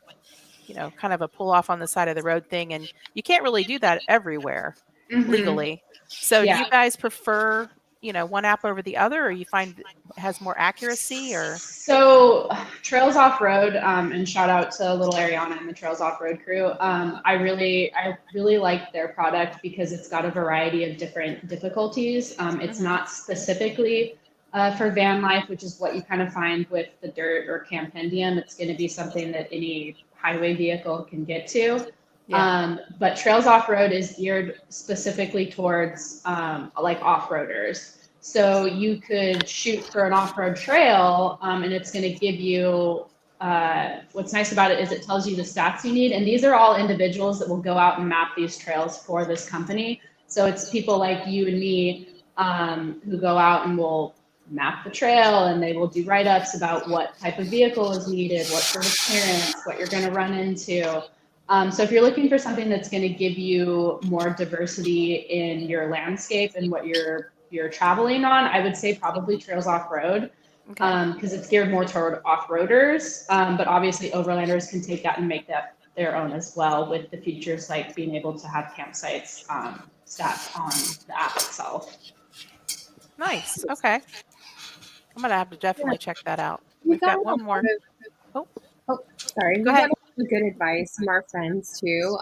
kind of a pull off on the side of the road thing, and you can't really do that everywhere Mm-hmm. legally. So do Yeah. you guys prefer, one app over the other, or you find it has more accuracy, or? So Trails Off Road, and shout out to Little Ariana and the Trails Off Road crew. I really like their product because it's got a variety of different difficulties. It's not specifically for van life, which is what you kind of find with the Dirt or Campendium. It's going to be something that any highway vehicle can get to. Yeah. But Trails Off Road is geared specifically towards like off-roaders. So you could shoot for an off-road trail, and it's going to give you. What's nice about it is it tells you the stats you need, and these are all individuals that will go out and map these trails for this company. So it's people like you and me who go out and will map the trail, and they will do write-ups about what type of vehicle is needed, what sort of clearance, what you're going to run into. So if you're looking for something that's going to give you more diversity in your landscape and what you're traveling on, I would say probably Trails Off Road, because it's geared more toward off-roaders. But obviously overlanders can take that and make that their own as well, with the features like being able to have campsites stats on the app itself. Nice. Okay. I'm going to have to definitely check that out. We We've got got one more. sorry. Go We ahead. got a lot of good advice from our friends too,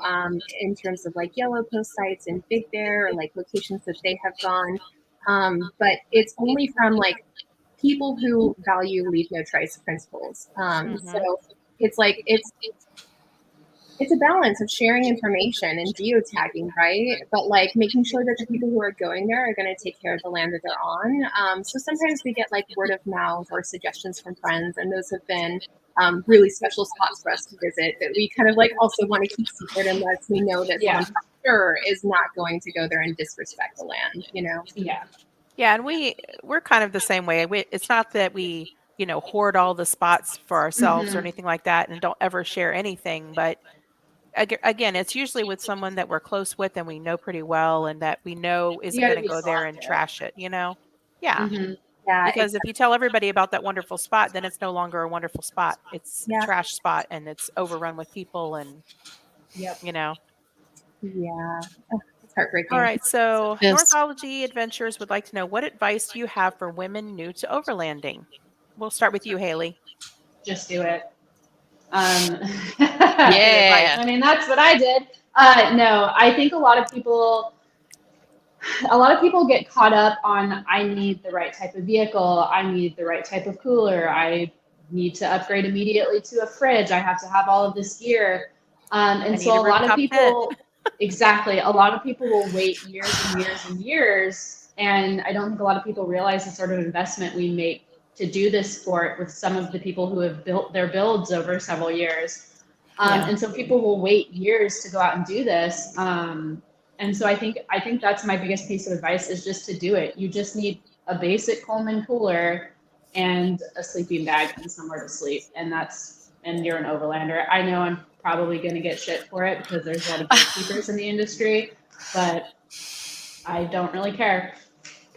in terms of like yellow post sites and Big Bear or like locations that they have gone. But it's only from like people who value leave no trace principles. So it's like it's a balance of sharing information and geotagging, right? But like making sure that the people who are going there are going to take care of the land that they're on. So sometimes we get like word of mouth or suggestions from friends, and those have been really special spots for us to visit that we kind of like also want to keep secret, and lets me know that someone for sure is not going to go there and disrespect the land, you know? Yeah. Yeah, and we're kind of the same way. It's not that we, hoard all the spots for ourselves or anything like that and don't ever share anything, but again, it's usually with someone that we're close with and we know pretty well and that we know You isn't got going to to be go there and selective. trash it, Yeah. Yeah, Because if you tell everybody about that wonderful spot, then it's no longer a wonderful spot. It's a trash spot and it's overrun with people and Yep. yeah, it's All heartbreaking. right, so Yes. Northology Adventures would like to know, what advice do you have for women new to overlanding? We'll start with you, Haley. Just do it. Yeah. I mean, that's what I did. No, I think a lot of people get caught up on, I need the right type of vehicle, I need the right type of cooler, I need to upgrade immediately to a fridge, I have to have all of this gear. And so a lot of people, exactly, a lot of people will wait years and years and years. And I don't think a lot of people realize the sort of investment we make to do this sport with some of the people who have built their builds over several years. And so people will wait years to go out and do this. And so I think that's my biggest piece of advice, is just to do it. You just need a basic Coleman cooler and a sleeping bag and somewhere to sleep. And you're an overlander. I know I'm probably going to get shit for it because there's a lot of gatekeepers in the industry, but I don't really care.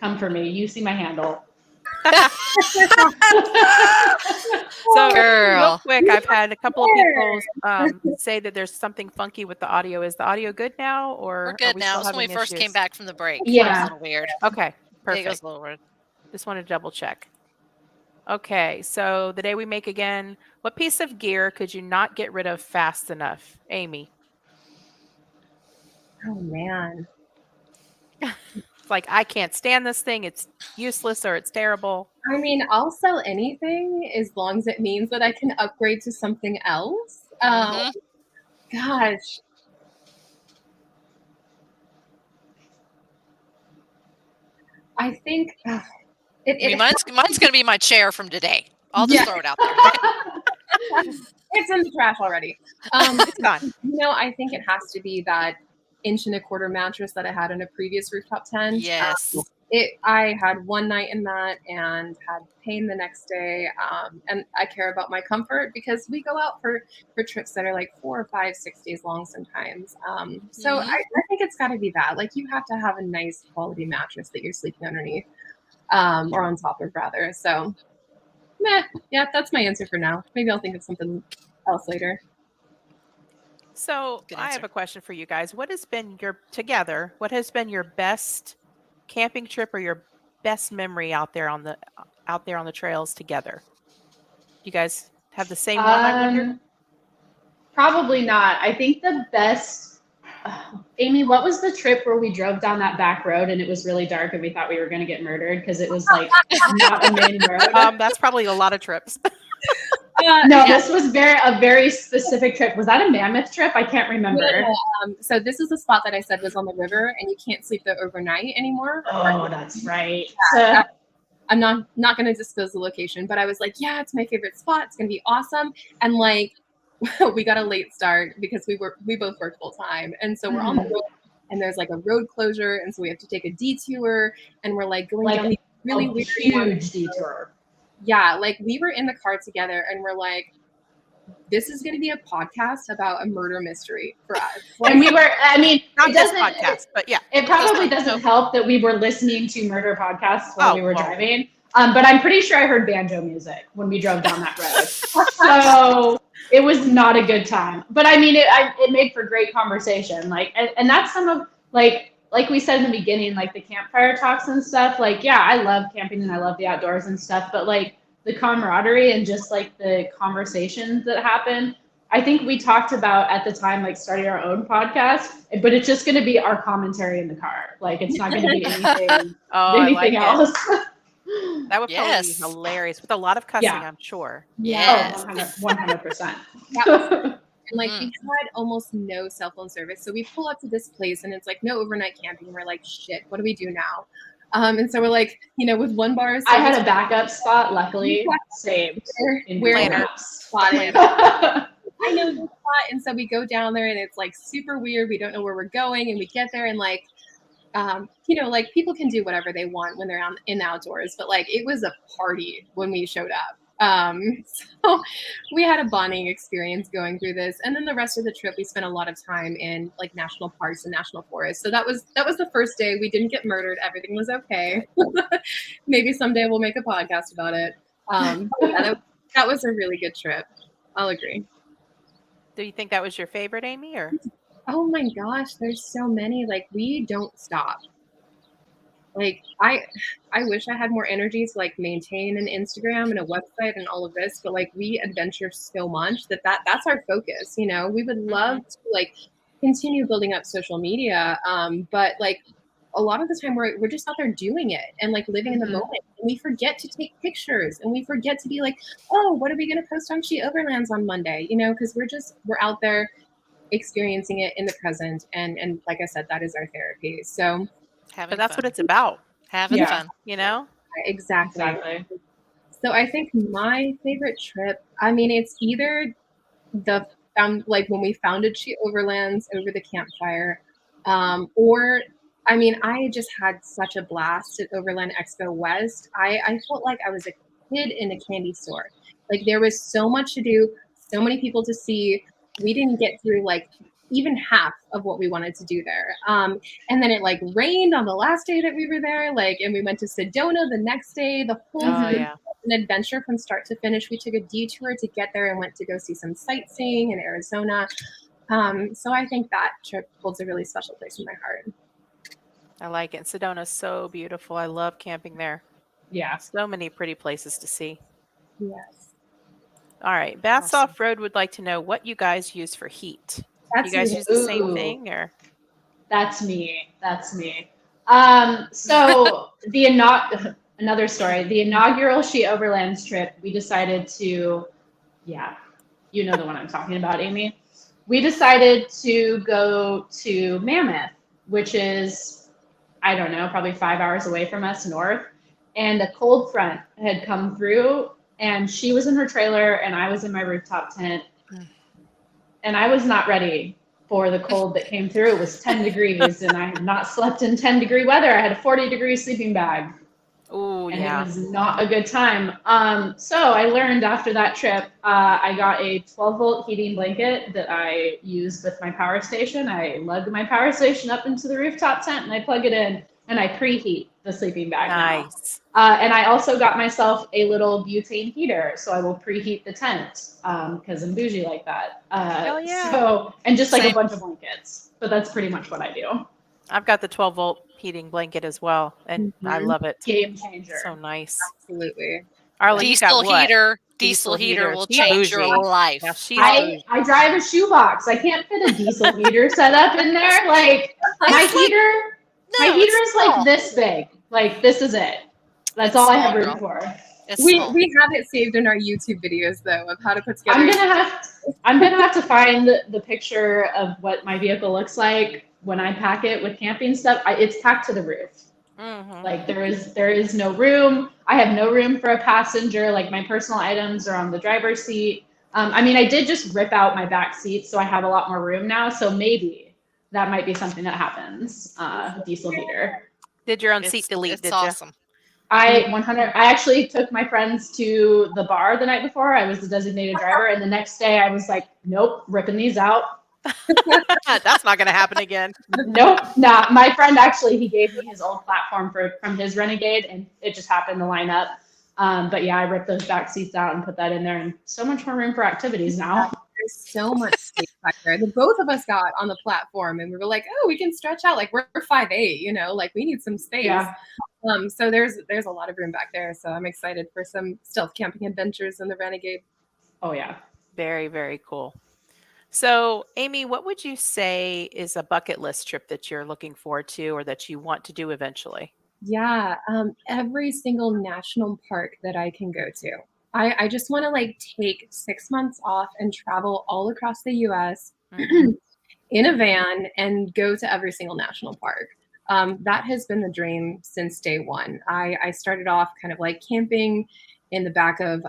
Come for me. You see my handle. So, real Girl. quick, I've had a couple of people say that there's something funky with the audio. Is the audio good now, or We're are good we now. still It's when we having first came issues? back from the break. Yeah. It was a little weird. Okay, Yeah, it perfect. goes a little weird. Just wanted to double check. Okay, so the day we make again, what piece of gear could you not get rid of fast enough, Amy? Oh man. It's like, I can't stand this thing. It's useless or it's terrible. I mean, I'll sell anything as long as it means that I can upgrade to something else. Mhm. Gosh. I think I mean, mine's going to be my chair from today. I'll just Yeah. throw it out there. It's in the trash already. It's gone. I think it has to be that 1.25 inch mattress that I had in a previous rooftop tent. Yes. I had one night in that and had pain the next day. And I care about my comfort because we go out for trips that are like 4 or 5, 6 days long sometimes. So Mhm. I think it's got to be that. Like you have to have a nice quality mattress that you're sleeping underneath, or on top of rather. So, yeah, that's my answer for now. Maybe I'll think of something else later. So Good I have answer. a question for you guys. What has been your best camping trip or your best memory out there on the trails together? You guys have the same one, I wonder? Probably not. I think the best. Amy, what was the trip where we drove down that back road and it was really dark and we thought we were going to get murdered because it was like not a main road? That's probably a lot of trips. No, this was a very specific trip. Was that a Mammoth trip? I can't remember. So this is the spot that I said was on the river, and you can't sleep there overnight anymore. Oh, that's right. I'm not going to disclose the location, but I was like, yeah, it's my favorite spot. It's going to be awesome. And like, we got a late start because we both worked full time, and so we're on the road, and there's like a road closure, and so we have to take a detour, and we're like going down these really weird huge detour. Yeah, like we were in the car together, and we're like, this is going to be a podcast about a murder mystery for us. And we were, I mean, Not it this doesn't, podcast, but yeah. it probably doesn't help that we were listening to murder podcasts while we were well. driving. But I'm pretty sure I heard banjo music when we drove down that road. So it was not a good time. But I mean, it made for great conversation. Like, and that's some of, like we said in the beginning, like the campfire talks and stuff. Like, yeah, I love camping and I love the outdoors and stuff. But like the camaraderie and just like the conversations that happen, I think we talked about at the time, like starting our own podcast, but it's just going to be our commentary in the car. Like, it's not going to be anything else. That would probably be hilarious with a lot of cussing, I'm sure. Yes. Oh, 100%. And like we had almost no cell phone service. So we pull up to this place and it's like no overnight camping. We're like, shit, what do we do now? And so we're like, with one bar of service, I had a backup spot, luckily, saved in Planner. I know this spot. And so we go down there and it's like super weird. We don't know where we're going. And we get there and like, like people can do whatever they want when they're in the outdoors, but like it was a party when we showed up. So we had a bonding experience going through this, and then the rest of the trip we spent a lot of time in like national parks and national forests. So that was the first day. We didn't get murdered. Everything was okay. Maybe someday we'll make a podcast about it. That was a really good trip. I'll agree. Do you think that was your favorite, Amy, or? Oh my gosh, there's so many. Like we don't stop. Like I wish I had more energy to like maintain an Instagram and a website and all of this, but like we adventure so much that's our focus. We would love to like continue building up social media, but like a lot of the time we're just out there doing it and like living in the moment, and we forget to take pictures and we forget to be like, oh, what are we going to post on She Overlands on Monday? Because we're out there experiencing it in the present, and like I said, that is our therapy. So but that's what it's about. Having fun. Exactly. So I think my favorite trip, I mean, it's either like when we founded She Overlands over the campfire, or I mean, I just had such a blast at Overland Expo West. I felt like I was a kid in a candy store. Like there was so much to do, so many people to see. We didn't get through like even half of what we wanted to do there. And then it like rained on the last day that we were there, like, and we went to Sedona the next day. The whole Oh, thing yeah. was an adventure from start to finish. We took a detour to get there and went to go see some sightseeing in Arizona. So I think that trip holds a really special place in my heart. I like it. Sedona's so beautiful. I love camping there. Yeah. So many pretty places to see. Yes. All right. Bass Awesome. Off-Road would like to know what you guys use for heat. That's You guys me. use the same Ooh. thing, or? That's me. That's me. So another story. The inaugural She Overlands trip, we decided to, yeah, you know the one I'm talking about, Amy. We decided to go to Mammoth, which is, I don't know, probably 5 hours away from us north. And a cold front had come through, and she was in her trailer, and I was in my rooftop tent. And I was not ready for the cold that came through. It was 10 degrees, and I had not slept in 10-degree weather. I had a 40-degree sleeping bag, Oh, and yeah. it was not a good time. So I learned after that trip, I got a 12-volt heating blanket that I used with my power station. I lug my power station up into the rooftop tent, and I plug it in, and I preheat the sleeping bag now. Nice. And I also got myself a little butane heater, so I will preheat the tent because I'm bougie like that. Hell yeah. So, and just like Same. a bunch of blankets. But that's pretty much what I do. I've got the 12-volt heating blanket as well, and I Mhm. love it. Game changer. So nice. Absolutely. Arlen, you got Diesel what? heater. Diesel Diesel heater heater. will She's change your bougie. life. Now she's I drive a shoebox. I can't fit a diesel heater set up in there. Like my It's like- heater, my No, heater it's is like small. this big. Like this is it. That's It's all I small, have room girl. for. It's We small. have it saved in our YouTube videos though of how to put together. I'm gonna have to find the picture of what my vehicle looks like when I pack it with camping stuff. It's packed to the roof. Mhm. Like there is no room. I have no room for a passenger. Like my personal items are on the driver's seat. I mean, I did just rip out my back seat, so I have a lot more room now. So maybe that might be something that happens. Diesel heater. Did your own seat delete, It's did awesome. I actually took my friends to the bar the night before. I was the designated driver, and the next day I was like, nope, ripping these out. you? That's not going to happen again. Nope, nah. My friend actually, he gave me his old platform from his Renegade, and it just happened to line up. But yeah, I ripped those back seats out and put that in there, and so much more room for activities now. There's so much space back there. The both of us got on the platform and we were like, oh, we can stretch out. Like we're 5'8", you know, like we need some space. Yeah. So there's a lot of room back there. So I'm excited for some stealth camping adventures in the Renegade. Oh yeah. Very, very cool. So, Amy, what would you say is a bucket list trip that you're looking forward to or that you want to do eventually? Yeah, every single national park that I can go to. I just want to like take 6 months off and travel all across the US Mhm. in a van and go to every single national park. That has been the dream since day one. I started off kind of like camping in the back of,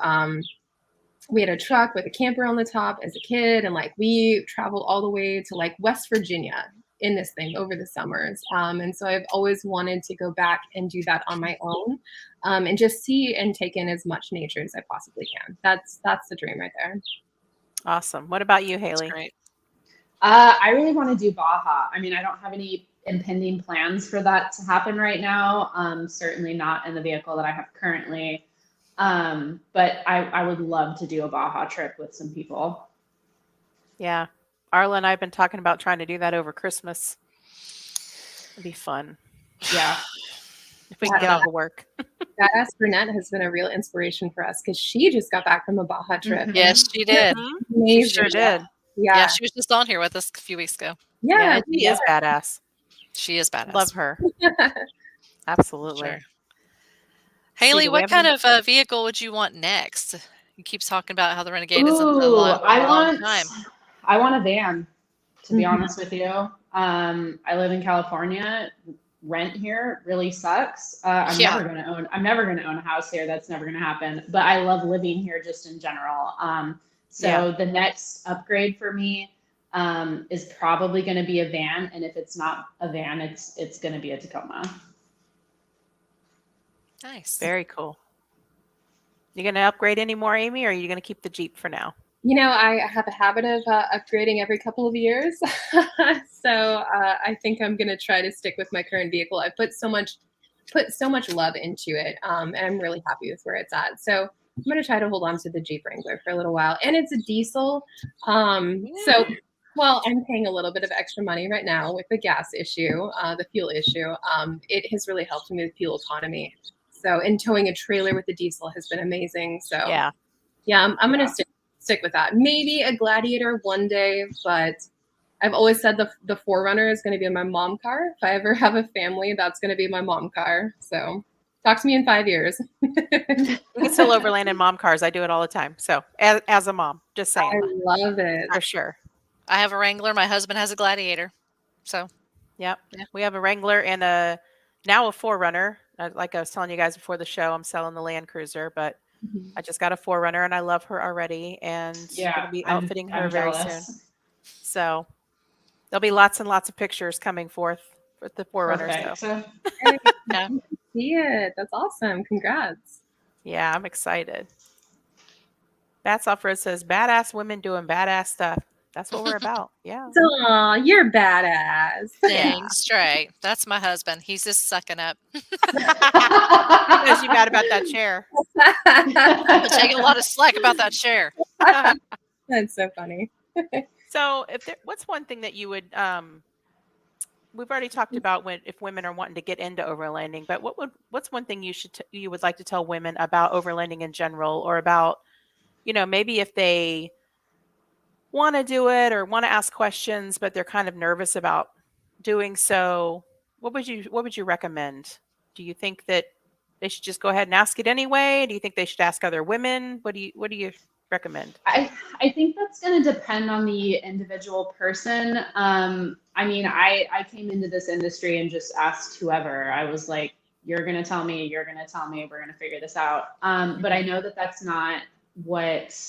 we had a truck with a camper on the top as a kid, and like we traveled all the way to like West Virginia in this thing over the summers. And so I've always wanted to go back and do that on my own, and just see and take in as much nature as I possibly can. That's the dream right there. Awesome. What about you, That's Haley? great. I really want to do Baja. I mean, I don't have any impending plans for that to happen right now. Certainly not in the vehicle that I have currently. But I would love to do a Baja trip with some people. Yeah. Arla and I have been talking about trying to do that over Christmas. It'd be fun Yeah. if we can get off of work. Badass Brunette has been a real inspiration for us because she just got back from a Baja trip. Mhm. Yes, she did. Mhm. Amazing. She sure did. Yeah, Yeah. she was just on here with us a few weeks ago. Yeah, Yeah. she is badass. She is badass. Love her. Absolutely. Sure. Haley, do we what have kind any- of vehicle would you want next? You keep talking about how the Renegade isn't a Ooh, long time. I want a van, to be Mhm. honest with you. I live in California. Rent here really sucks. I'm Yeah. never gonna own a house here. That's never gonna happen. But I love living here just in general. So Yeah. the next upgrade for me is probably gonna be a van, and if it's not a van, it's gonna be a Tacoma. Nice. Very cool. You going to upgrade any more, Amy, or are you going to keep the Jeep for now? I have a habit of upgrading every couple of years. So I think I'm going to try to stick with my current vehicle. I put so much love into it, and I'm really happy with where it's at. So I'm going to try to hold on to the Jeep Wrangler for a little while. And it's a diesel. So, well, I'm paying a little bit of extra money right now with the gas issue, the fuel issue. It has really helped me with fuel economy. So, and towing a trailer with the diesel has been amazing. So, Yeah. I'm going to stick with that. Maybe a Gladiator one day, but I've always said the Forerunner is going to be my mom car. If I ever have a family, that's going to be my mom car. So talk to me in 5 years. You can still overland in mom cars. I do it all the time. So as a mom, just saying. I love it. For sure. I have a Wrangler. My husband has a Gladiator. So, Yep. Yeah. We have a Wrangler and now a Forerunner. Like I was telling you guys before the show, I'm selling the Land Cruiser, but I just got a Forerunner and I love her already, and going to be outfitting her very soon. So there'll be lots and lots of pictures coming forth with the Forerunner. Perfect. So Yeah. See it. That's awesome. Congrats. yeah, I'm excited. Bats Off Road says, badass women doing badass stuff. That's what we're about. Yeah. Aw, you're badass. Dang straight. That's my husband. He's just sucking up. Because you mad about that chair. I'm taking a lot of slack about that chair. That's so funny. So what's one thing that you would we've already talked about if women are wanting to get into overlanding, but what's one thing you would like to tell women about overlanding in general, or about, maybe if they want to do it or want to ask questions, but they're kind of nervous about doing so? What would you recommend? Do you think that they should just go ahead and ask it anyway? Do you think they should ask other women? What do you recommend? I think that's going to depend on the individual person. I mean, I came into this industry and just asked whoever. I was like, you're going to tell me, we're going to figure this out. But I know that that's not what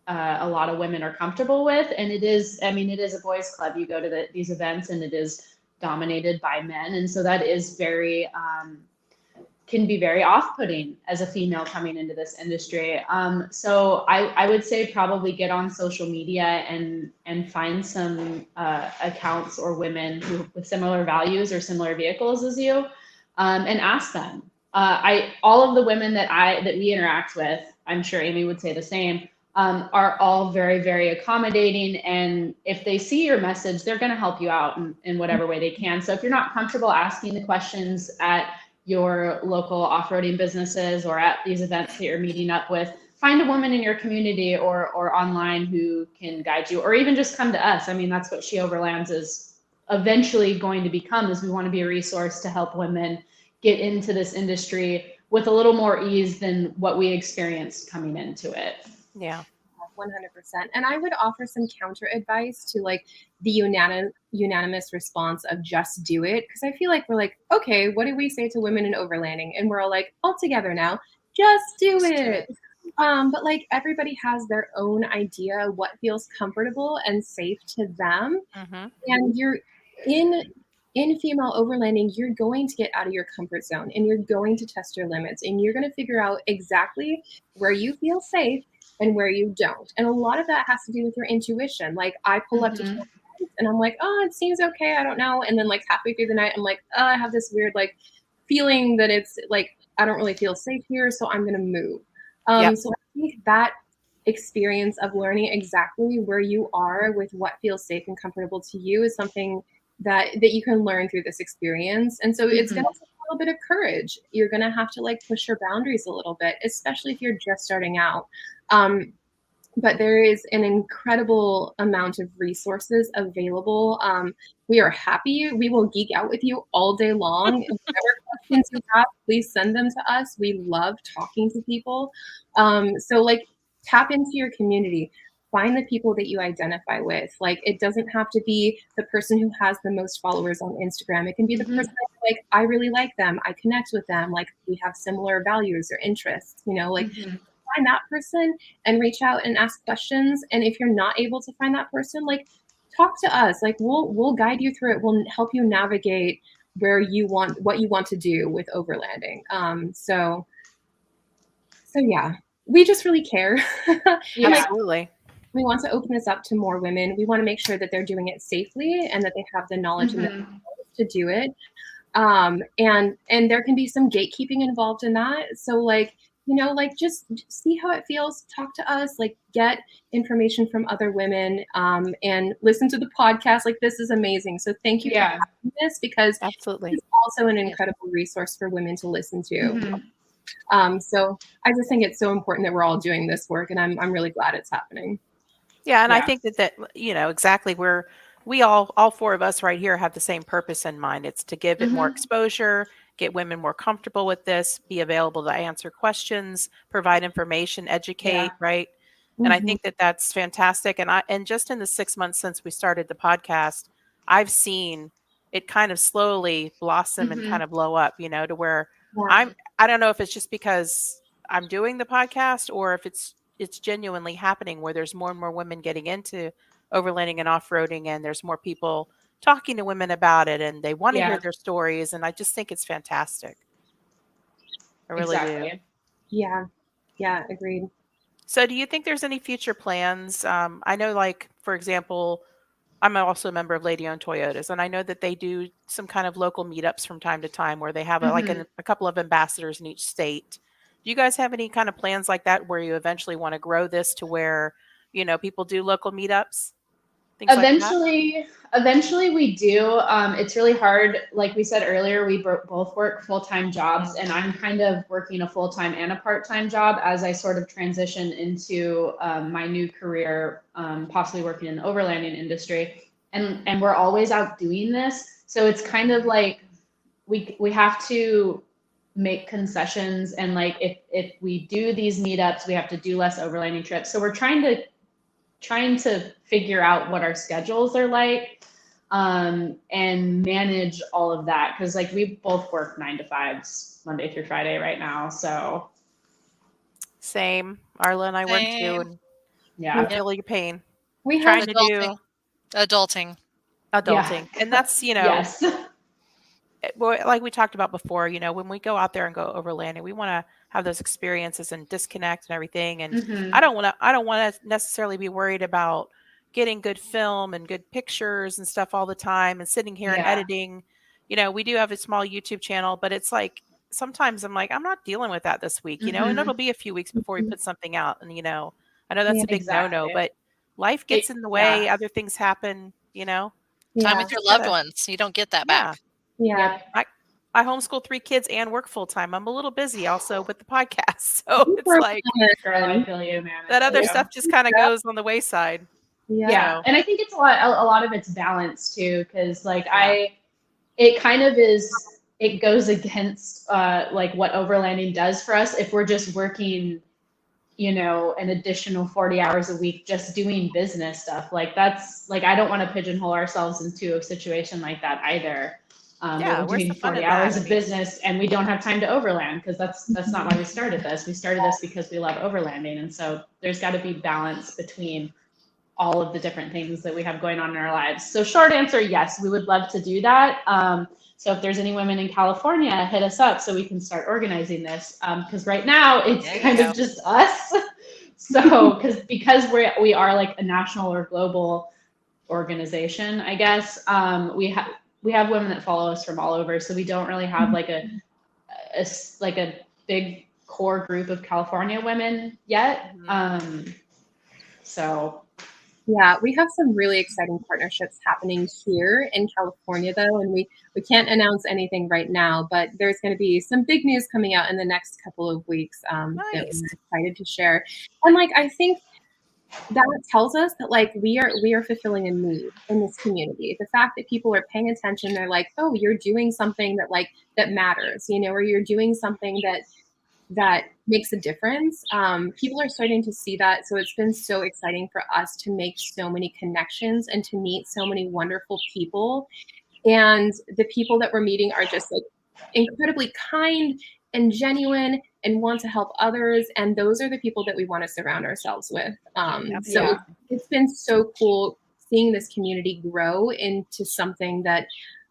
a lot of women are comfortable with. And it is a boys club. You go to these events and it is dominated by men. And so that is can be very off-putting as a female coming into this industry. So I would say probably get on social media and find some accounts or women with similar values or similar vehicles as you, and ask them. All of the women that we interact with, I'm sure Amy would say the same, are all very, very accommodating. And if they see your message, they're going to help you out in whatever way they can. So if you're not comfortable asking the questions at your local off-roading businesses or at these events that you're meeting up with, find a woman in your community or online who can guide you, or even just come to us. I mean, that's what She Overlands is eventually going to become, is we want to be a resource to help women get into this industry with a little more ease than what we experienced coming into it. Yeah. 100%. And I would offer some counter advice to like the unanimous response of just do it. Because I feel like we're like, okay, what do we say to women in overlanding? And we're all like, all together now, just do it. But like everybody has their own idea what feels comfortable and safe to them. Mm-hmm. And you're in female overlanding, you're going to get out of your comfort zone and you're going to test your limits and you're going to figure out exactly where you feel safe and where you don't. And a lot of that has to do with your intuition. Like I pull up to and I'm like, oh, it seems okay. I don't know. And then like halfway through the night, I'm like, oh, I have this weird like feeling that it's like, I don't really feel safe here. So I'm going to move. So I think that experience of learning exactly where you are with what feels safe and comfortable to you is something that you can learn through this experience. And so it's going to take a little bit of courage. You're going to have to like push your boundaries a little bit, especially if you're just starting out. But there is an incredible amount of resources available. We are happy. We will geek out with you all day long. If whatever questions you have, please send them to us. We love talking to people. So like tap into your community. Find the people that you identify with. Like it doesn't have to be the person who has the most followers on Instagram. It can be the person that, like, I really like them. I connect with them. Like we have similar values or interests, like find that person and reach out and ask questions. And if you're not able to find that person, like talk to us. Like we'll guide you through it. We'll help you navigate what you want to do with overlanding. So yeah, we just really care. Absolutely. we want to open this up to more women. We want to make sure that they're doing it safely and that they have the knowledge and the skills to do it. And there can be some gatekeeping involved in that. So like, just see how it feels, talk to us, like get information from other women, and listen to the podcast. Like, this is amazing. So thank you for having this, because Absolutely. it's also an incredible resource for women to listen to. So I just think it's so important that we're all doing this work, and I'm really glad it's happening. Yeah, and I think that exactly we all four of us right here have the same purpose in mind. It's to give it more exposure, get women more comfortable with this, be available to answer questions, provide information, educate, right? And I think that that's fantastic. And just in the 6 months since we started the podcast, I've seen it kind of slowly blossom and kind of blow up, to where I don't know if it's just because I'm doing the podcast or if it's genuinely happening where there's more and more women getting into overlanding and off-roading, and there's more people talking to women about it, and they want to hear their stories. And I just think it's fantastic. I really do. Yeah, agreed. So do you think there's any future plans? I know, like, for example, I'm also a member of Lady Owned Toyotas, and I know that they do some kind of local meetups from time to time where they have a couple of ambassadors in each state. Do you guys have any kind of plans like that where you eventually want to grow this to where, people do local meetups? Things like that? Eventually we do. It's really hard. Like we said earlier, we both work full-time jobs, and I'm kind of working a full-time and a part-time job as I sort of transition into my new career, possibly working in the overlanding industry. And we're always out doing this. So it's kind of like we have to make concessions, and like if we do these meetups, we have to do less overlanding trips. So we're trying to figure out what our schedules are like, and manage all of that, because like we both work 9 to 5s Monday through Friday right now. So same. Arla and I work too, and I feel your pain. We Trying have to do adulting, and that's yes. like we talked about before, when we go out there and go overlanding, we want to have those experiences and disconnect and everything. And I don't want to necessarily be worried about getting good film and good pictures and stuff all the time and sitting here and editing. We do have a small YouTube channel, but it's like sometimes I'm like, I'm not dealing with that this week, and it'll be a few weeks before we put something out. And I know that's a big no-no, but life gets in the way, other things happen, time with your loved ones. You don't get that back. Yeah. I homeschool 3 kids and work full time. I'm a little busy also with the podcast. So it's like, I feel you, man. that other stuff just kind of goes on the wayside. Yeah. And I think it's a lot of it's balance too. Cause like it kind of is, it goes against like what overlanding does for us. If we're just working, an additional 40 hours a week, just doing business stuff, like that's like, I don't want to pigeonhole ourselves into a situation like that either. We're doing 40 hours of business and we don't have time to overland, because that's not why we started this. We started this because we love overlanding. And so there's got to be balance between all of the different things that we have going on in our lives. So short answer, yes, we would love to do that. So if there's any women in California, hit us up so we can start organizing this. Because right now it's kind of just us. So because we are like a national or global organization, I guess, we have women that follow us from all over. So we don't really have like a big core group of California women yet. So yeah, we have some really exciting partnerships happening here in California, though, and we can't announce anything right now, but there's going to be some big news coming out in the next couple of weeks that we're excited to share. And like, I think that tells us that like we are fulfilling a need in this community. The fact that people are paying attention, they're like, oh, you're doing something that matters, or you're doing something that makes a difference. People are starting to see that. So it's been so exciting for us to make so many connections and to meet so many wonderful people. And the people that we're meeting are just like incredibly kind and genuine and want to help others. And those are the people that we want to surround ourselves with. So it's been so cool seeing this community grow into something that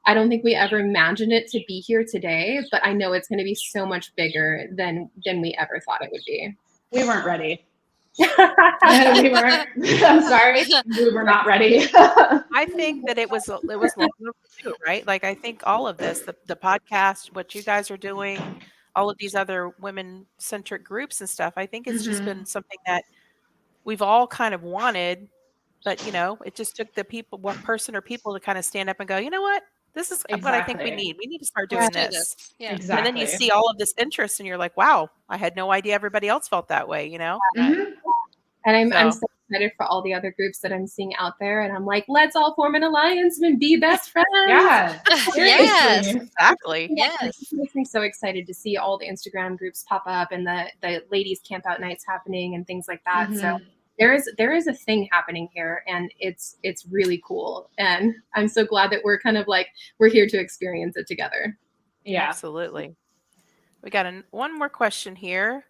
I don't think we ever imagined it to be here today, but I know it's going to be so much bigger than we ever thought it would be. We weren't ready. We weren't. I'm sorry, we were not ready. I think that it was long overdue, right? Like I think all of this, the podcast, what you guys are doing, all of these other women centric groups and stuff, I think it's just been something that we've all kind of wanted, but it just took the people, one person or people to kind of stand up and go, you know what? This is what I think we Exactly. need. We need to start Let's doing do this. this. Yeah. Exactly. And then you see all of this interest and you're like, wow, I had no idea everybody else felt that way, Mhm. And I'm So- so excited for all the other groups that I'm seeing out there. And I'm like, let's all form an alliance and be best friends. Yeah. Yes. Seriously. exactly. Yeah, Yes. it makes me so excited to see all the Instagram groups pop up and the ladies camp out nights happening and things like that. So there is a thing happening here, and it's really cool. And I'm so glad that we're kind of like we're here to experience it together. Yeah. Absolutely. We got one more question here.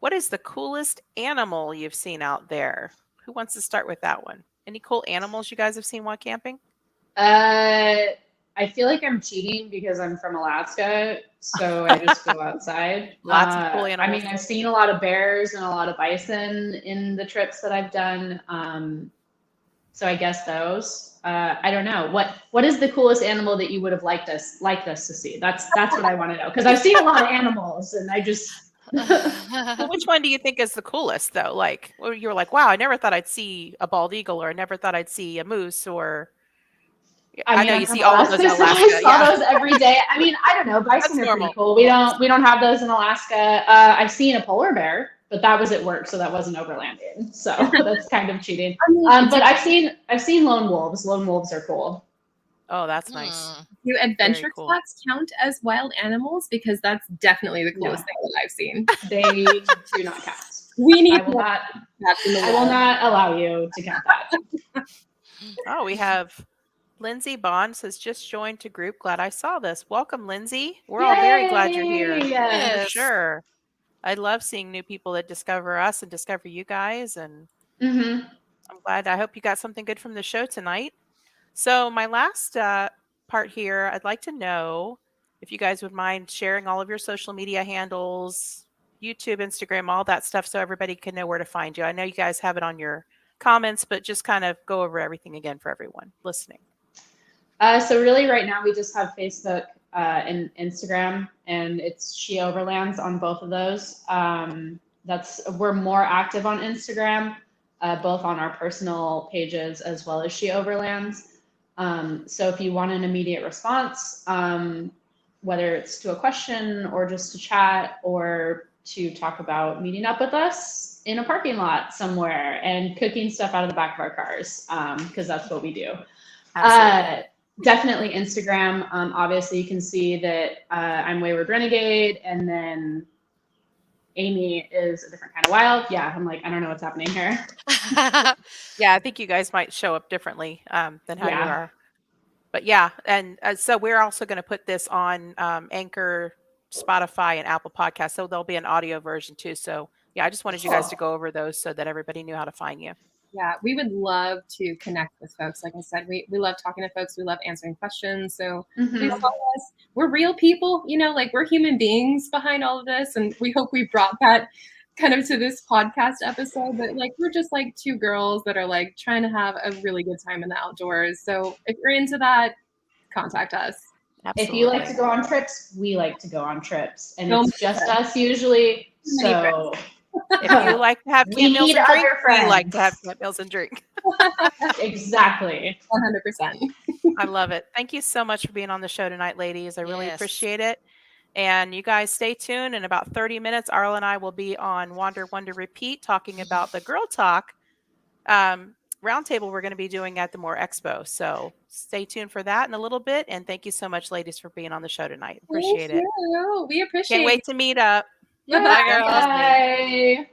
What is the coolest animal you've seen out there? Who wants to start with that one? Any cool animals you guys have seen while camping? I feel like I'm cheating because I'm from Alaska, so I just go outside. Lots of cool I animals. mean, I've seen a lot of bears and a lot of bison in the trips that I've done. So I guess those. I don't know. What is the coolest animal that you would have liked us to see? That's what I want to know, because I've seen a lot of animals and I just Well, which one do you think is the coolest, though? Like, where you were like, wow, I never thought I'd see a bald eagle, or I never thought I'd see a moose, or I know I'm you from see all of those in Alaska, so Alaska. I saw those every day. I mean, I don't know. Bison That's are normal. pretty cool. We don't have those in Alaska. I've seen a polar bear, but that was at work, so that wasn't overlanding. So that's kind of cheating. But I've seen lone wolves. Lone wolves are cool. Oh, that's nice. Do adventure Very cool. cats count as wild animals? Because that's definitely the coolest thing that I've seen. They do not count. We need I will not. cats in the I will wild. not allow you to count that. Oh, we have Lindsay Bonds has just joined to group. Glad I saw this. Welcome, Lindsay. We're all very glad you're here. Yay! For Yes. sure. I love seeing new people that discover us and discover you guys. And Mhm. I'm glad. I hope you got something good from the show tonight. So my last part here, I'd like to know if you guys would mind sharing all of your social media handles, YouTube, Instagram, all that stuff, so everybody can know where to find you. I know you guys have it on your comments, but just kind of go over everything again for everyone listening. So really right now we just have Facebook and Instagram, and it's She Overlands on both of those. We're more active on Instagram, both on our personal pages as well as She Overlands. So if you want an immediate response, whether it's to a question or just to chat or to talk about meeting up with us in a parking lot somewhere and cooking stuff out of the back of our cars, because that's what we do. Absolutely. Definitely Instagram. Obviously, you can see that I'm Wayward Renegade, and then Amy is a different kind of wild. Yeah, I'm like, I don't know what's happening here. Yeah, I think you guys might show up differently than how you Yeah. are. But yeah, and so we're also going to put this on Anchor, Spotify, and Apple Podcasts. So there'll be an audio version too. So yeah, I just wanted you guys to go over those so that everybody knew how to find you. Yeah, we would love to connect with folks. Like I said, we love talking to folks. We love answering questions. So please follow us. We're real people, like we're human beings behind all of this. And we hope we brought that kind of to this podcast episode. But like, we're just like two girls that are like trying to have a really good time in the outdoors. So if you're into that, contact us. Absolutely. If you like to go on trips, we like to go on trips. And So it's just us usually. many So If you like to have We camp meals need and drink, other we like to have friends. camp meals and drink. exactly. 100%. I love it. Thank you so much for being on the show tonight, ladies. I really Yes. appreciate it. And you guys stay tuned. In about 30 minutes, Arla and I will be on Wander, Wonder, Repeat talking about the Girl Talk roundtable we're going to be doing at the More Expo. So stay tuned for that in a little bit. And thank you so much, ladies, for being on the show tonight. Appreciate it. We appreciate Can't wait to meet up. Yeah, Bye, girls. bye.